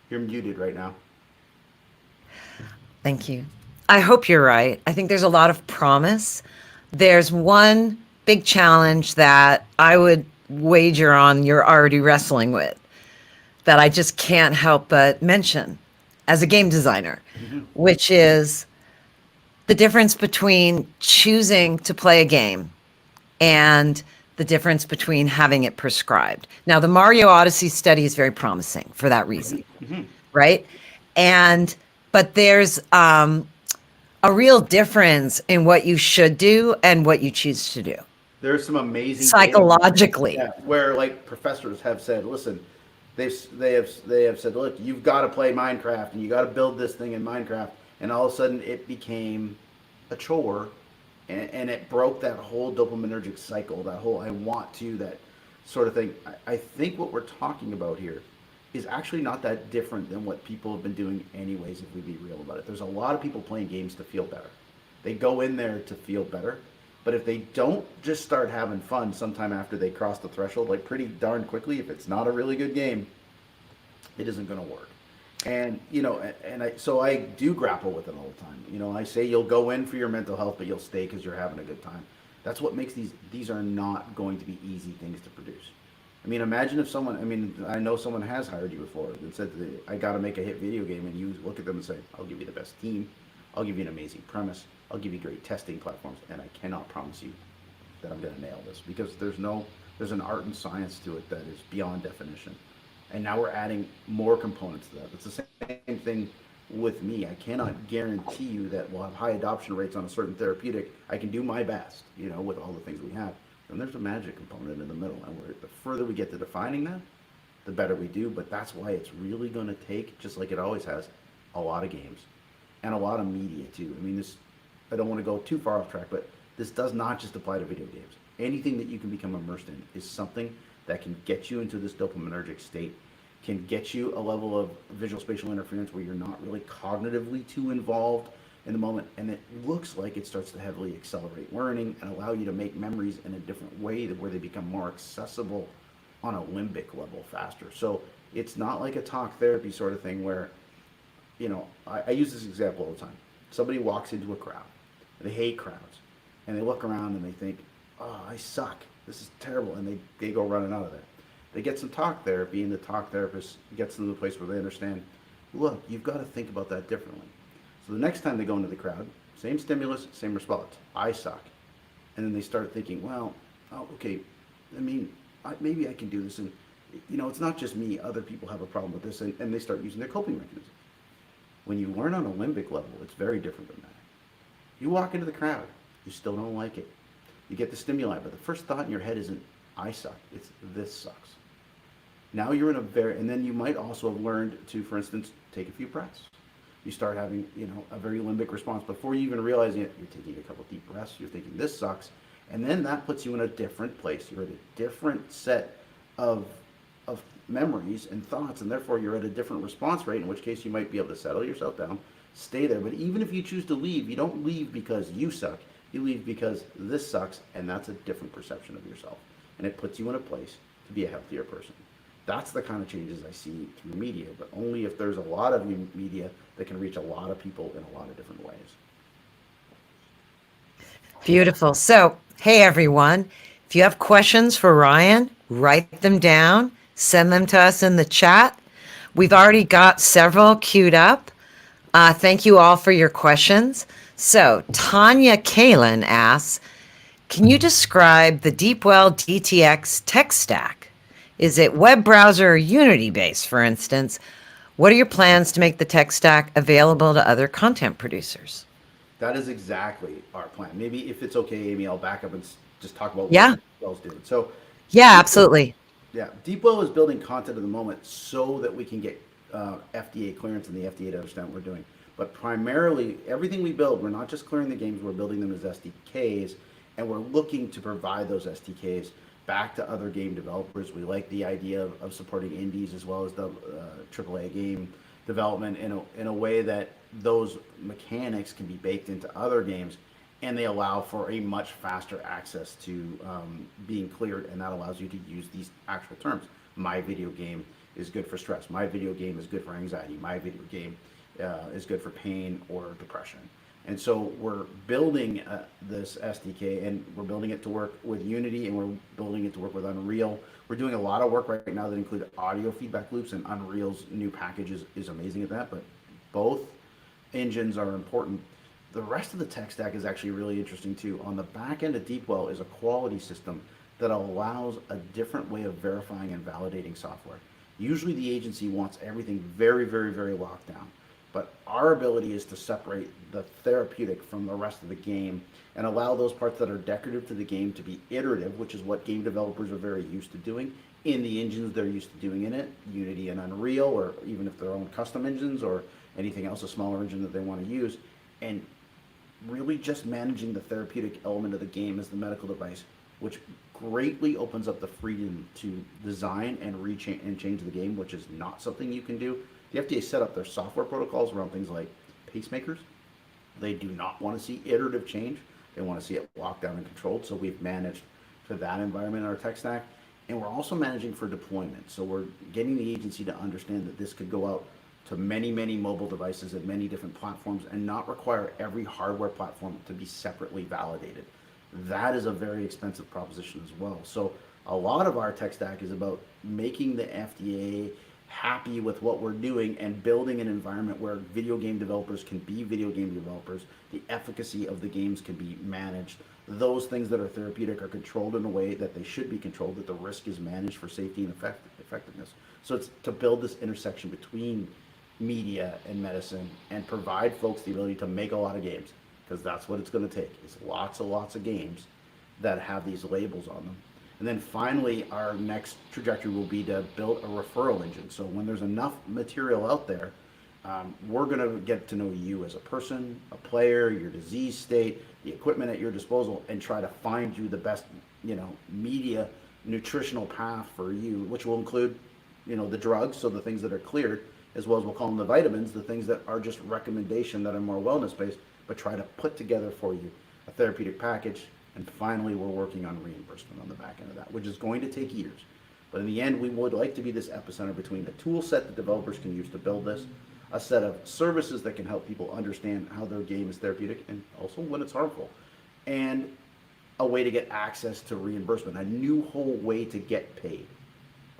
You're muted right now. Thank you. I hope you're right. I think there's a lot of promise. There's one big challenge that I would wager on you're already wrestling with that I just can't help but mention as a game designer, which is the difference between choosing to play a game and the difference between having it prescribed. Now, the Mario Odyssey study is very promising for that reason, right? But there's a real difference in what you should do and what you choose to do There's some amazing data, psychologically. yeah, where like professors have said, listen, they have said, look, you've got to play Minecraft and you got to build this thing in Minecraft, and all of a sudden it became a chore, and it broke that whole dopaminergic cycle, that whole I want to, that sort of thing. I think what we're talking about here is actually not that different than what people have been doing anyways, if we be real about it. There's a lot of people playing games to feel better. They go in there to feel better, but if they don't just start having fun sometime after they cross the threshold, like pretty darn quickly, if it's not a really good game, it isn't going to work. And so I do grapple with it all the time. I say you'll go in for your mental health, but you'll stay because you're having a good time. That's what makes these are not going to be easy things to produce. I mean, imagine if I know someone has hired you before and said, I got to make a hit video game, and you look at them and say, I'll give you the best team, I'll give you an amazing premise, I'll give you great testing platforms, and I cannot promise you that I'm going to nail this, because there's an art and science to it that is beyond definition. And now we're adding more components to that. It's the same thing with me. I cannot guarantee you that we'll have high adoption rates on a certain therapeutic. I can do my best, with all the things we have. And there's a magic component in the middle. And the further we get to defining that, the better we do. But that's why it's really going to take, just like it always has, a lot of games and a lot of media too. I mean, I don't want to go too far off track, but this does not just apply to video games. Anything that you can become immersed in is something that can get you into this dopaminergic state, can get you a level of visual spatial interference where you're not really cognitively too involved in the moment, and it looks like it starts to heavily accelerate learning and allow you to make memories in a different way, where they become more accessible on a limbic level faster. So it's not like a talk therapy sort of thing where, I use this example all the time. Somebody walks into a crowd, they hate crowds, and they look around and they think, oh, I suck, this is terrible, and they go running out of there. They get some talk therapy, and the talk therapist gets them to the place where they understand, look, you've got to think about that differently. So the next time they go into the crowd, same stimulus, same response. I suck. And then they start thinking, well, okay, I mean, maybe I can do this. And, it's not just me. Other people have a problem with this. And they start using their coping mechanisms. When you learn on a limbic level, it's very different than that. You walk into the crowd, you still don't like it. You get the stimuli, but the first thought in your head isn't, I suck. It's, this sucks. Now you're in a very, and then you might also have learned to, for instance, take a few breaths. You start having, a very limbic response. Before you even realizing it, you're taking a couple deep breaths, you're thinking, this sucks. And then that puts you in a different place. You're at a different set of, of memories and thoughts, and therefore you're at a different response rate, in which case you might be able to settle yourself down, stay there. But even if you choose to leave, you don't leave because you suck. You leave because this sucks, and that's a different perception of yourself. And it puts you in a place to be a healthier person. That's the kind of changes I see through media, but only if there's a lot of media that can reach a lot of people in a lot of different ways. Beautiful. So, hey everyone, if you have questions for Ryan, write them down, send them to us in the chat. We've already got several queued up. Thank you all for your questions. So, Tanya Kalin asks, can you describe the Deepwell DTX tech stack? Is it web browser or Unity based, for instance? What are your plans to make the tech stack available to other content producers? That is exactly our plan. Maybe if it's okay, Amy, I'll back up and just talk about what Yeah, Deepwell's doing. So, yeah, Deepwell, absolutely. yeah, Deepwell is building content at the moment so that we can get FDA clearance and the FDA to understand what we're doing. But primarily, everything we build, we're not just clearing the games, we're building them as SDKs, and we're looking to provide those SDKs back to other game developers. We like the idea of supporting indies as well as the AAA game development in a way that those mechanics can be baked into other games, and they allow for a much faster access to being cleared, and that allows you to use these actual terms. My video game is good for stress. My video game is good for anxiety. My video game is good for pain or depression. And so we're building this SDK, and we're building it to work with Unity, and we're building it to work with Unreal. We're doing a lot of work right now that include audio feedback loops, and Unreal's new package is amazing at that, but both engines are important. The rest of the tech stack is actually really interesting too. On the back end of Deepwell is a quality system that allows a different way of verifying and validating software. Usually the agency wants everything very, very, very locked down. But our ability is to separate the therapeutic from the rest of the game and allow those parts that are decorative to the game to be iterative, which is what game developers are very used to doing in the engines they're used to doing in it, Unity and Unreal, or even if their own custom engines or anything else, a smaller engine that they want to use. And really just managing the therapeutic element of the game as the medical device, which greatly opens up the freedom to design and change the game, which is not something you can do. The FDA set up their software protocols around things like pacemakers. They do not want to see iterative change. They want to see it locked down and controlled. So we've managed for that environment in our tech stack. And we're also managing for deployment. So we're getting the agency to understand that this could go out to many, many mobile devices and many different platforms and not require every hardware platform to be separately validated. That is a very expensive proposition as well. So a lot of our tech stack is about making the FDA happy with what we're doing and building an environment where video game developers can be video game developers. The efficacy of the games can be managed. Those things that are therapeutic are controlled in a way that they should be controlled, that the risk is managed for safety and effectiveness. So it's to build this intersection between media and medicine and provide folks the ability to make a lot of games, because that's what it's going to take. It's lots and lots of games that have these labels on them. And then finally, our next trajectory will be to build a referral engine. So when there's enough material out there, we're going to get to know you as a person, a player, your disease state, the equipment at your disposal, and try to find you the best, media nutritional path for you, which will include, the drugs, so the things that are cleared, as well as we'll call them the vitamins, the things that are just recommendation that are more wellness based, but try to put together for you a therapeutic package. And finally, we're working on reimbursement on the back end of that, which is going to take years. But in the end, we would like to be this epicenter between a tool set that developers can use to build this, a set of services that can help people understand how their game is therapeutic and also when it's harmful, and a way to get access to reimbursement, a new whole way to get paid,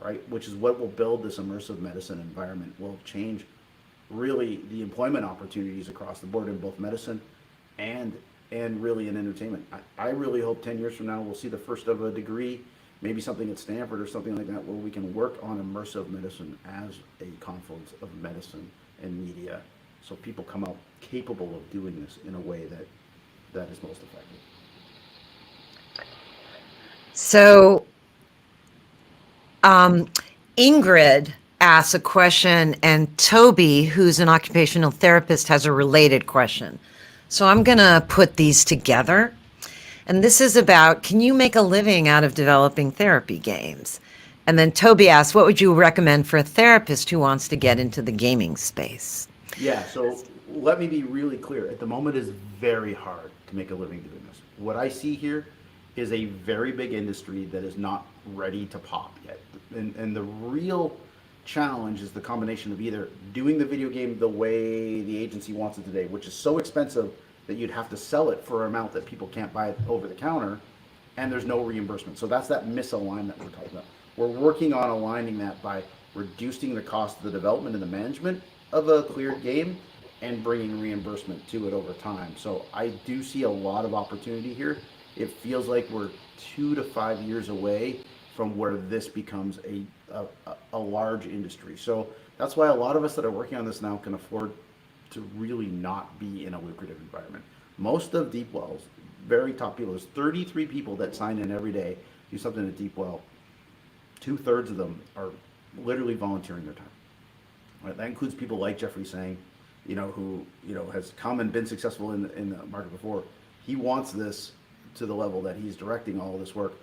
right? Which is what will build this immersive medicine environment, will change really the employment opportunities across the board in both medicine and really in entertainment. I really hope 10 years from now we'll see the first of a degree, maybe something at Stanford or something like that, where we can work on immersive medicine as a confluence of medicine and media, so people come out capable of doing this in a way that is most effective. So, um, Ingrid asks a question, and Toby, who's an occupational therapist, has a related question. So I'm going to put these together. And this is about, can you make a living out of developing therapy games? And then Toby asks, what would you recommend for a therapist who wants to get into the gaming space? Yeah, so let me be really clear. At the moment, it's very hard to make a living doing this. What I see here is a very big industry that is not ready to pop yet. And the real challenge is the combination of either doing the video game the way the agency wants it today, which is so expensive that you'd have to sell it for an amount that people can't buy it over the counter, and there's no reimbursement. So that's that misalignment we're talking about. We're working on aligning that by reducing the cost of the development and the management of a cleared game and bringing reimbursement to it over time. So I do see a lot of opportunity here. It feels like we're 2 to 5 years away from where this becomes a large industry. So that's why a lot of us that are working on this now can afford to really not be in a lucrative environment. Most of Deep Well's very top people, there's 33 people that sign in every day, do something at Deep Well. 2/3 of them are literally volunteering their time. Right? That includes people like Jeffrey Sang, who has come and been successful in the market before. He wants this to the level that he's directing all of this work,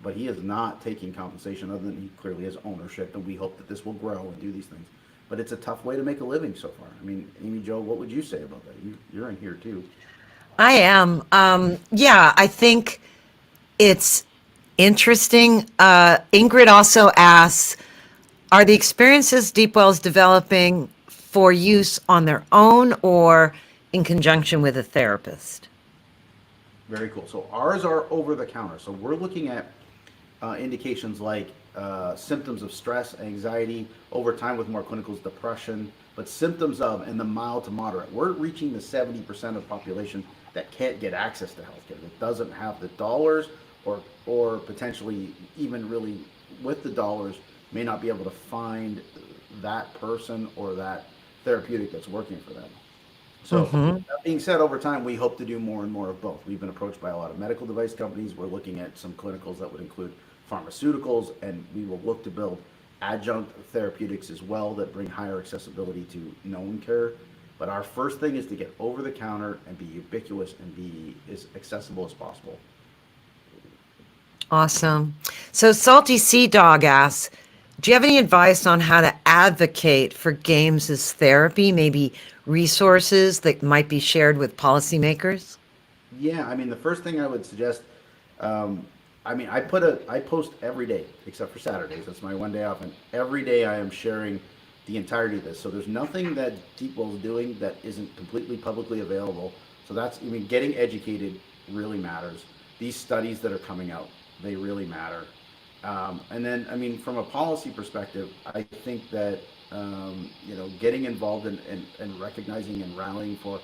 but he is not taking compensation other than he clearly has ownership, and we hope that this will grow and do these things. But it's a tough way to make a living so far. I mean, Amy Jo, what would you say about that? You're in here too. I am. Yeah, I think it's interesting. Ingrid also asks, are the experiences Deep Well's developing for use on their own or in conjunction with a therapist? Very cool. So ours are over the counter. So we're looking at indications like symptoms of stress, anxiety, over time with more clinicals, depression, but symptoms of and the mild to moderate. We're reaching the 70% of the population that can't get access to healthcare, that doesn't have the dollars, or potentially even really with the dollars may not be able to find that person or that therapeutic that's working for them. So that being said, over time, we hope to do more and more of both. We've been approached by a lot of medical device companies. We're looking at some clinicals that would include pharmaceuticals, and we will look to build adjunct therapeutics as well that bring higher accessibility to known care. But our first thing is to get over the counter and be ubiquitous and be as accessible as possible. Awesome. So Salty Sea Dog asks, do you have any advice on how to advocate for games as therapy? Maybe resources that might be shared with policymakers? Yeah, I mean, the first thing I would suggest, I mean, I post every day except for Saturdays. That's my one day off, and every day I am sharing the entirety of this. So there's nothing that Deepwell is doing that isn't completely publicly available. So that's, I mean, getting educated really matters. These studies that are coming out, they really matter. And then, I mean, from a policy perspective, I think that getting involved in recognizing and rallying for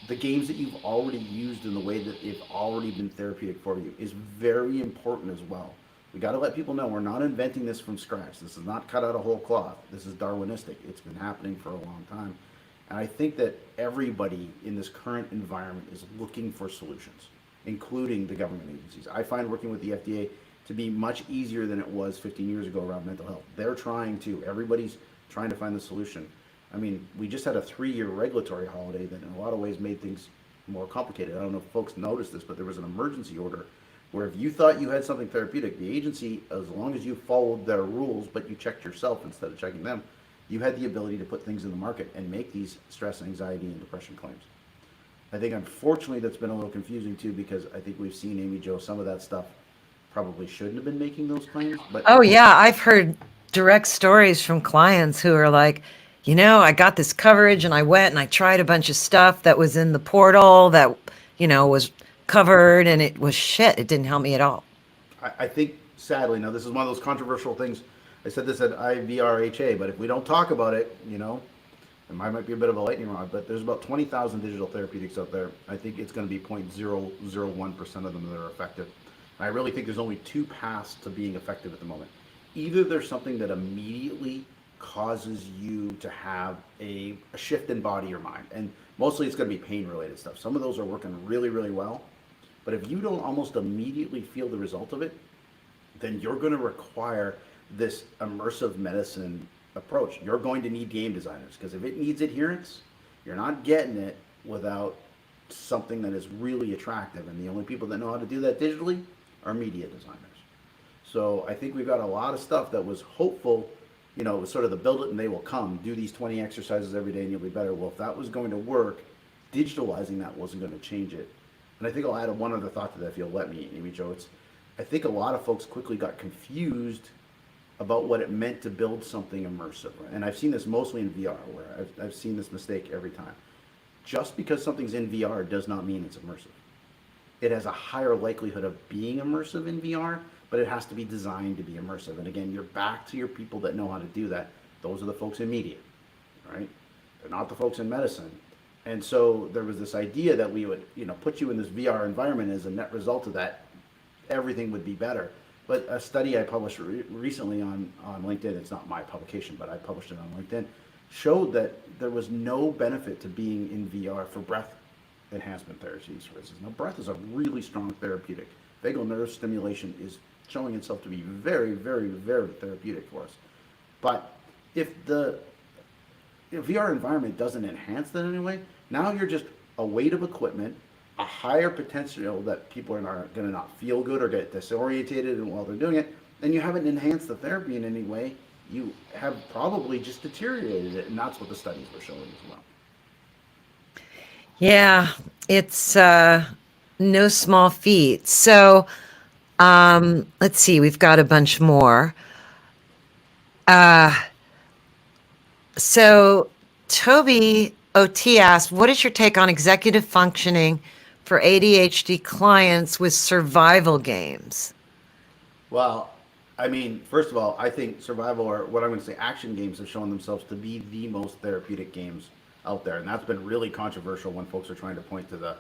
the games that you've already used in the way that they've already been therapeutic for you is very important as well. We got to let people know we're not inventing this from scratch. This is not cut out of whole cloth. This is Darwinistic. It's been happening for a long time. And I think that everybody in this current environment is looking for solutions, including the government agencies. I find working with the FDA to be much easier than it was 15 years ago around mental health. They're trying to, everybody's trying to find the solution. I mean, we just had a 3-year regulatory holiday that in a lot of ways made things more complicated. I don't know if folks noticed this, but there was an emergency order where if you thought you had something therapeutic, the agency, as long as you followed their rules, but you checked yourself instead of checking them, you had the ability to put things in the market and make these stress, anxiety, and depression claims. I think unfortunately that's been a little confusing too, because I think we've seen, Amy Jo, some of that stuff probably shouldn't have been making those claims, but Oh, yeah. I've heard direct stories from clients who are like, I got this coverage and I went and I tried a bunch of stuff that was in the portal that, was covered and it was shit. It didn't help me at all. I think sadly, now this is one of those controversial things. I said this at IVRHA, but if we don't talk about it, it might be a bit of a lightning rod, but there's about 20,000 digital therapeutics out there. I think it's going to be 0.001% of them that are effective. And I really think there's only two paths to being effective at the moment. Either there's something that immediately causes you to have a shift in body or mind. And mostly it's going to be pain related stuff. Some of those are working really, really well. But if you don't almost immediately feel the result of it, then you're going to require this immersive medicine approach. You're going to need game designers because if it needs adherence, you're not getting it without something that is really attractive. And the only people that know how to do that digitally are media designers. So I think we've got a lot of stuff that was hopeful, it was sort of the build it and they will come. Do these 20 exercises every day and you'll be better. Well, if that was going to work, digitalizing that wasn't going to change it. And I think I'll add one other thought to that if you'll let me, Amy Jo. I think a lot of folks quickly got confused about what it meant to build something immersive. And I've seen this mostly in VR, where I've seen this mistake every time. Just because something's in VR does not mean it's immersive. It has a higher likelihood of being immersive in VR, but it has to be designed to be immersive. And again, you're back to your people that know how to do that. Those are the folks in media, right? They're not the folks in medicine. And so there was this idea that we would, put you in this VR environment as a net result of that, everything would be better. But a study I published recently on LinkedIn, it's not my publication, but I published it on LinkedIn, showed that there was no benefit to being in VR for breath enhancement therapies, for instance. Now, breath is a really strong therapeutic. Vagal nerve stimulation is showing itself to be very, very, very therapeutic for us. But if the VR environment doesn't enhance that in any way, now you're just a weight of equipment, a higher potential that people are going to not feel good or get disorientated while they're doing it, and you haven't enhanced the therapy in any way. You have probably just deteriorated it, and that's what the studies were showing as well. Yeah, it's no small feat. So let's see, we've got a bunch more. Uh, so Toby OT asked, what is your take on executive functioning for ADHD clients with survival games? Well, I mean, first of all, I think survival, or what I'm going to say, action games have shown themselves to be the most therapeutic games out there. And that's been really controversial when folks are trying to point to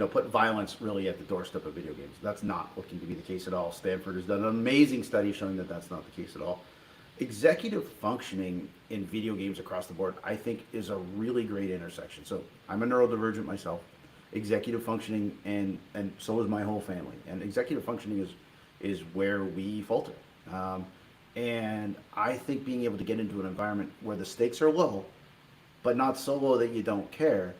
put violence really at the doorstep of video games. That's not looking to be the case at all. Stanford has done an amazing study showing that that's not the case at all. Executive functioning in video games across the board, I think, is a really great intersection. So I'm a neurodivergent myself. Executive functioning, and so is my whole family. And executive functioning is where we falter. And I think being able to get into an environment where the stakes are low, but not so low that you don't care,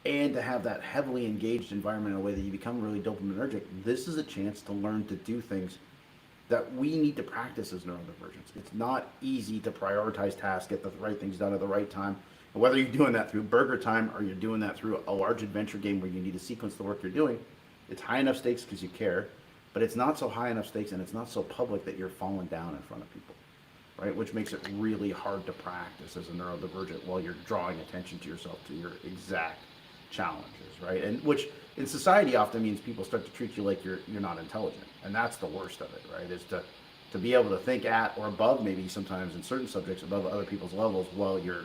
and to have that heavily engaged environment in a way that you become really dopaminergic, this is a chance to learn to do things that we need to practice as neurodivergents. It's not easy to prioritize tasks, get the right things done at the right time. And whether you're doing that through burger time or you're doing that through a large adventure game where you need to sequence the work you're doing, it's high enough stakes because you care, but it's not so high enough stakes and it's not so public that you're falling down in front of people, right? Which makes it really hard to practice as a neurodivergent while you're drawing attention to yourself to your exact challenges, right? And which in society often means people start to treat you like you're not intelligent, and that's the worst of it, right? Is to be able to think at or above, maybe sometimes in certain subjects above other people's levels while you're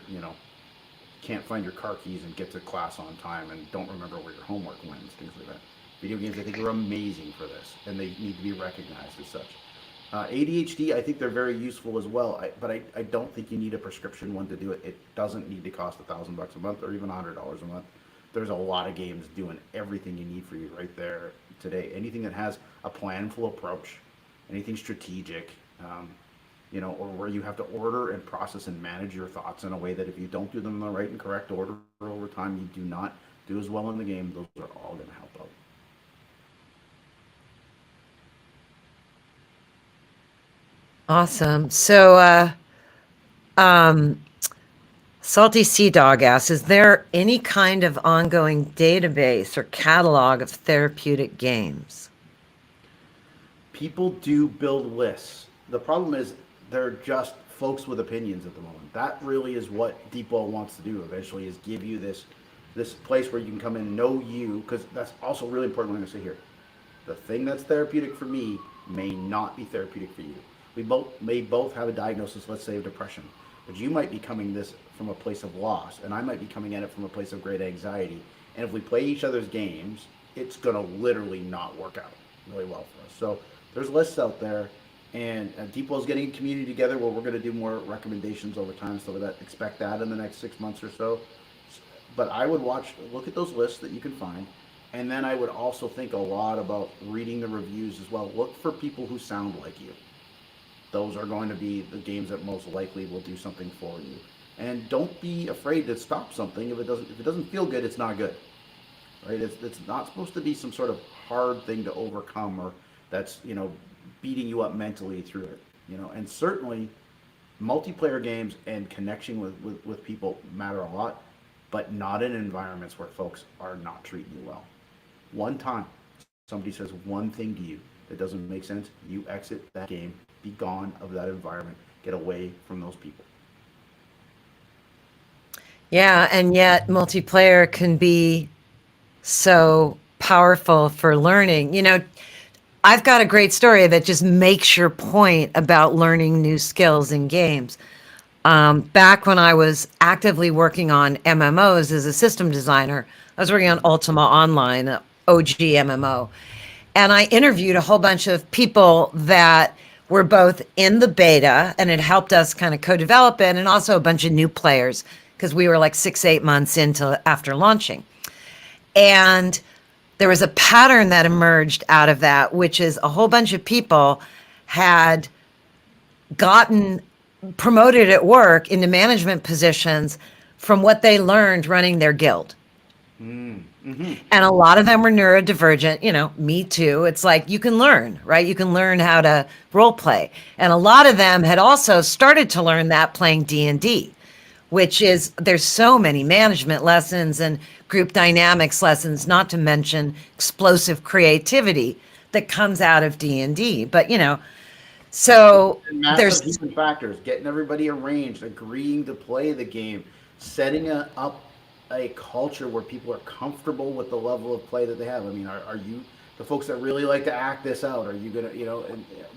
can't find your car keys and get to class on time and don't remember where your homework went, things like that. Video games, I think, are amazing for this, and they need to be recognized as such. ADHD, I think they're very useful as well, but I don't think you need a prescription one to do it. It doesn't need to cost $1,000 a month or even $100 a month. There's a lot of games doing everything you need for you right there today. Anything that has a planful approach, anything strategic, or where you have to order and process and manage your thoughts in a way that if you don't do them in the right and correct order over time, you do not do as well in the game. Those are all going to help out. Awesome. So um, Salty Sea Dog asks, is there any kind of ongoing database or catalog of therapeutic games? People do build lists. The problem is they're just folks with opinions at the moment. That really is what Deepwell wants to do eventually, is give you this place where you can come in and know you, because that's also really important. What I'm going to say here, the thing that's therapeutic for me may not be therapeutic for you. We may both have a diagnosis, let's say, of depression, but you might be coming this from a place of loss, and I might be coming at it from a place of great anxiety. And if we play each other's games, it's going to literally not work out really well for us. So there's lists out there. And Deepwell's getting a community together where we're going to do more recommendations over time. So that expect that in the next 6 months or so. But I would look at those lists that you can find, and then I would also think a lot about reading the reviews as well. Look for people who sound like you. Those are going to be the games that most likely will do something for you. And don't be afraid to stop something if it doesn't feel good. It's not good, right? It's not supposed to be some sort of hard thing to overcome, or that's beating you up mentally through it. And certainly multiplayer games and connection with people matter a lot, but not in environments where folks are not treating you well. One time somebody says one thing to you that doesn't make sense, you exit that game, be gone of that environment, get away from those people. Yeah, and yet multiplayer can be so powerful for learning. I've got a great story that just makes your point about learning new skills in games. Back when I was actively working on MMOs as a system designer, I was working on Ultima Online, OG MMO, and I interviewed a whole bunch of people that were both in the beta and it helped us kind of co-develop it, and also a bunch of new players because we were like 6, 8 months into after launching. And there was a pattern that emerged out of that, which is a whole bunch of people had gotten promoted at work into management positions from what they learned running their guild. And a lot of them were neurodivergent, me too. It's like you can learn, right? You can learn how to role play. And a lot of them had also started to learn that playing D&D, which is there's so many management lessons and group dynamics lessons, not to mention explosive creativity that comes out of D&D. But, so And massive there's human factors, getting everybody arranged, agreeing to play the game, setting up a culture where people are comfortable with the level of play that they have. I mean, are you the folks that really like to act this out? Are you gonna,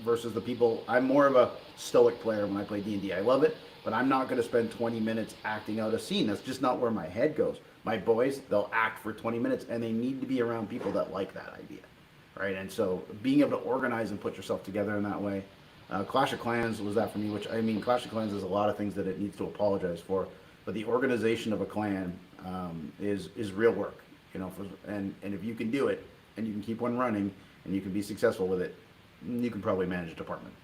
versus the people? I'm more of a stoic player when I play D&D. I love it, but I'm not gonna spend 20 minutes acting out a scene. That's just not where my head goes. My boys, they'll act for 20 minutes, and they need to be around people that like that idea, right? And so being able to organize and put yourself together in that way. Clash of Clans was that for me, which I mean, Clash of Clans has a lot of things that it needs to apologize for, but the organization of a clan is real work, and if you can do it and you can keep one running and you can be successful with it, you can probably manage a department.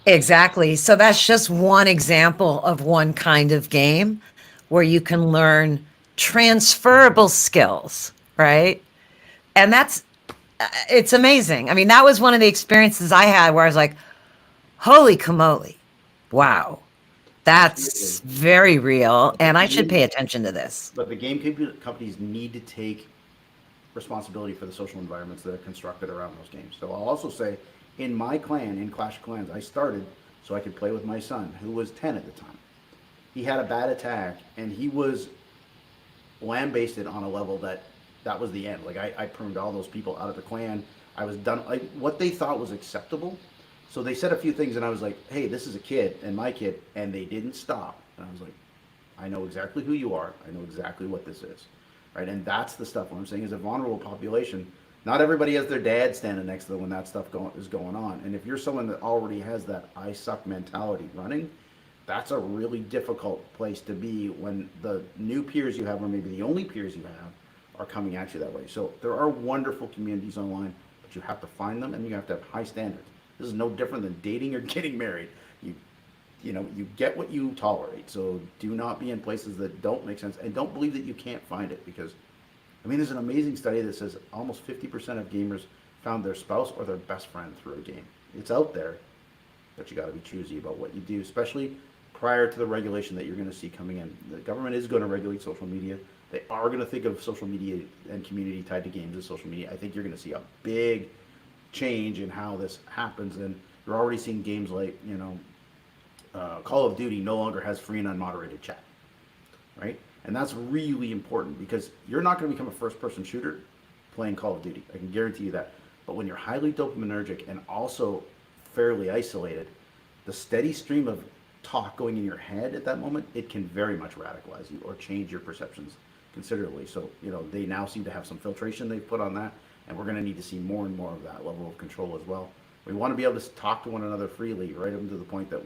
exactly. So that's just one example of one kind of game where you can learn transferable skills, right? And it's amazing. I mean, that was one of the experiences I had where I was like, holy camoli, wow, Absolutely. that's very real. But the And I should game, pay attention to this. but the companies need to take responsibility for the social environments that are constructed around those games. So I'll also say, in my clan, in Clash of Clans, I started so I could play with my son, who was 10 at the time. He had a bad attack, and he was lambasted on a level that was the end. Like I pruned all those people out of the clan. I was done. Like what they thought was acceptable. So they said a few things, and I was like, "Hey, this is a kid and my kid," and they didn't stop. And I was like, "I know exactly who you are. I know exactly what this is, right?" And that's the stuff. What I'm saying is a vulnerable population. Not everybody has their dad standing next to them when that stuff is going on. And if you're someone that already has that "I suck" mentality running, that's a really difficult place to be when the new peers you have, or maybe the only peers you have, are coming at you that way. So there are wonderful communities online, but you have to find them and you have to have high standards. This is no different than dating or getting married. You get what you tolerate. So do not be in places that don't make sense, and don't believe that you can't find it, because I mean, there's an amazing study that says almost 50% of gamers found their spouse or their best friend through a game. It's out there, but you got to be choosy about what you do, especially prior to the regulation that you're going to see coming in. The government is going to regulate social media. They are going to think of social media and community tied to games as social media. I think you're going to see a big change in how this happens, and you're already seeing games like Call of Duty no longer has free and unmoderated chat, right? And that's really important, because you're not going to become a first-person shooter playing Call of Duty. I can guarantee you that. But when you're highly dopaminergic and also fairly isolated, the steady stream of talk going in your head at that moment, it can very much radicalize you or change your perceptions considerably. So, they now seem to have some filtration they've put on that, and we're going to need to see more and more of that level of control as well. We want to be able to talk to one another freely, right up to the point that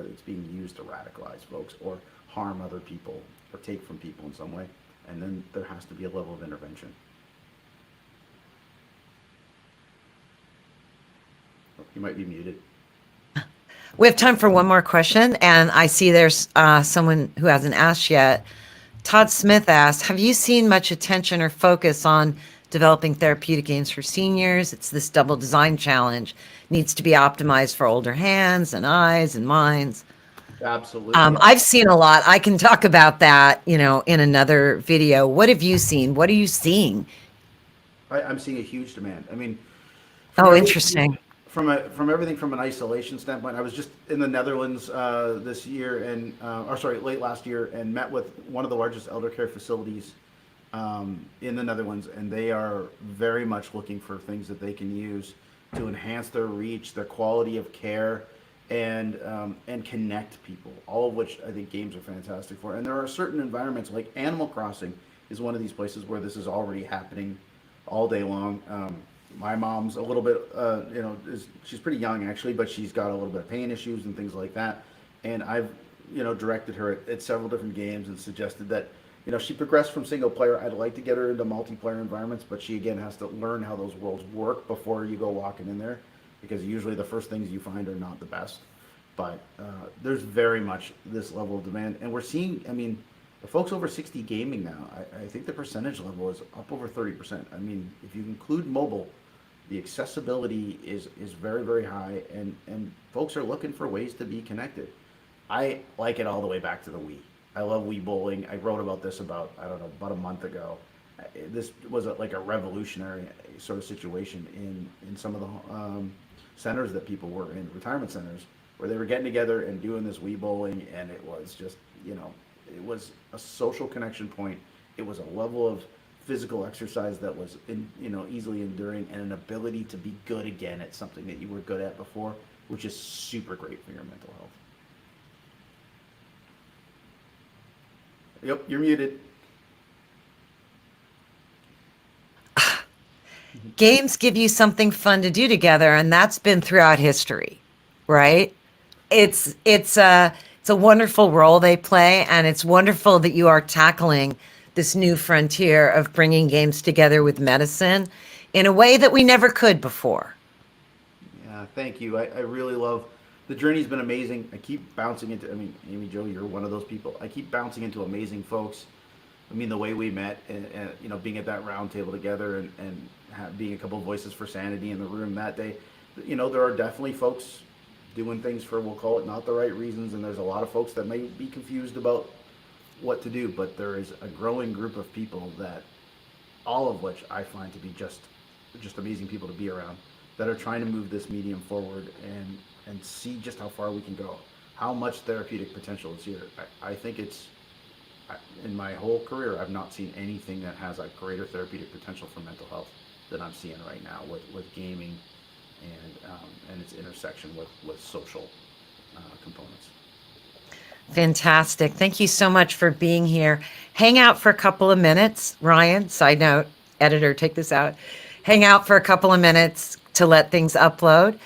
it's being used to radicalize folks or harm other people or take from people in some way. And then there has to be a level of intervention. Oh, you might be muted. We have time for one more question, and I see there's someone who hasn't asked yet. Todd Smith asked, have you seen much attention or focus on developing therapeutic games for seniors? It's this double design challenge. Needs to be optimized for older hands and eyes and minds. Absolutely. I've seen a lot. I can talk about that, in another video. What have you seen? What are you seeing? I'm seeing a huge demand. I mean, from Oh, everything, interesting. from everything from an isolation standpoint. I was just in the Netherlands this year, or sorry, late last year, and met with one of the largest elder care facilities in the Netherlands, and they are very much looking for things that they can use to enhance their reach, their quality of care, and connect people. All of which I think games are fantastic for. And there are certain environments like Animal Crossing is one of these places where this is already happening all day long. My mom's a little bit, she's pretty young actually, but she's got a little bit of pain issues and things like that. And I've, directed her at several different games and suggested that, she progressed from single player. I'd like to get her into multiplayer environments, but she again has to learn how those worlds work before you go walking in there, because usually the first things you find are not the best. But there's very much this level of demand, and we're seeing. I mean, the folks over 60 gaming now. I think the percentage level is up over 30%. I mean, if you include mobile, the accessibility is very very high, and folks are looking for ways to be connected. I like it all the way back to the Wii. I love Wii bowling. I wrote about this about, I don't know, about a month ago. This was like a revolutionary sort of situation in some of the centers that people were in, retirement centers, where they were getting together and doing this Wii bowling, and it was just, it was a social connection point. It was a level of physical exercise that was easily enduring, and an ability to be good again at something that you were good at before, which is super great for your mental health. Yep, you're muted. Games give you something fun to do together, and that's been throughout history, right? It's a wonderful role they play, and it's wonderful that you are tackling this new frontier of bringing games together with medicine in a way that we never could before. Yeah, thank you. I really love the journey's been amazing. I keep bouncing into. I mean, Amy Jo, you're one of those people. I keep bouncing into amazing folks. I mean, the way we met, and being at that round table together, and being a couple of voices for sanity in the room that day. There are definitely folks doing things for, we'll call it, not the right reasons, and there's a lot of folks that may be confused about what to do. But there is a growing group of people that, all of which I find to be just amazing people to be around, that are trying to move this medium forward and see just how far we can go, how much therapeutic potential is here. I think in my whole career, I've not seen anything that has a greater therapeutic potential for mental health than I'm seeing right now with gaming and its intersection with social components. Fantastic. Thank you so much for being here. Hang out for a couple of minutes. Ryan, side note, editor, take this out. Hang out for a couple of minutes to let things upload.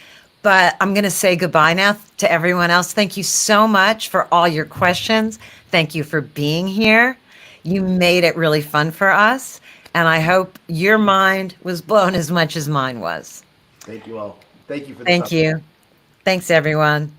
But I'm going to say goodbye now to everyone else. Thank you so much for all your questions. Thank you for being here. You made it really fun for us. And I hope your mind was blown as much as mine was. Thank you all. Thank you for this Thank opportunity. you. Thanks, everyone.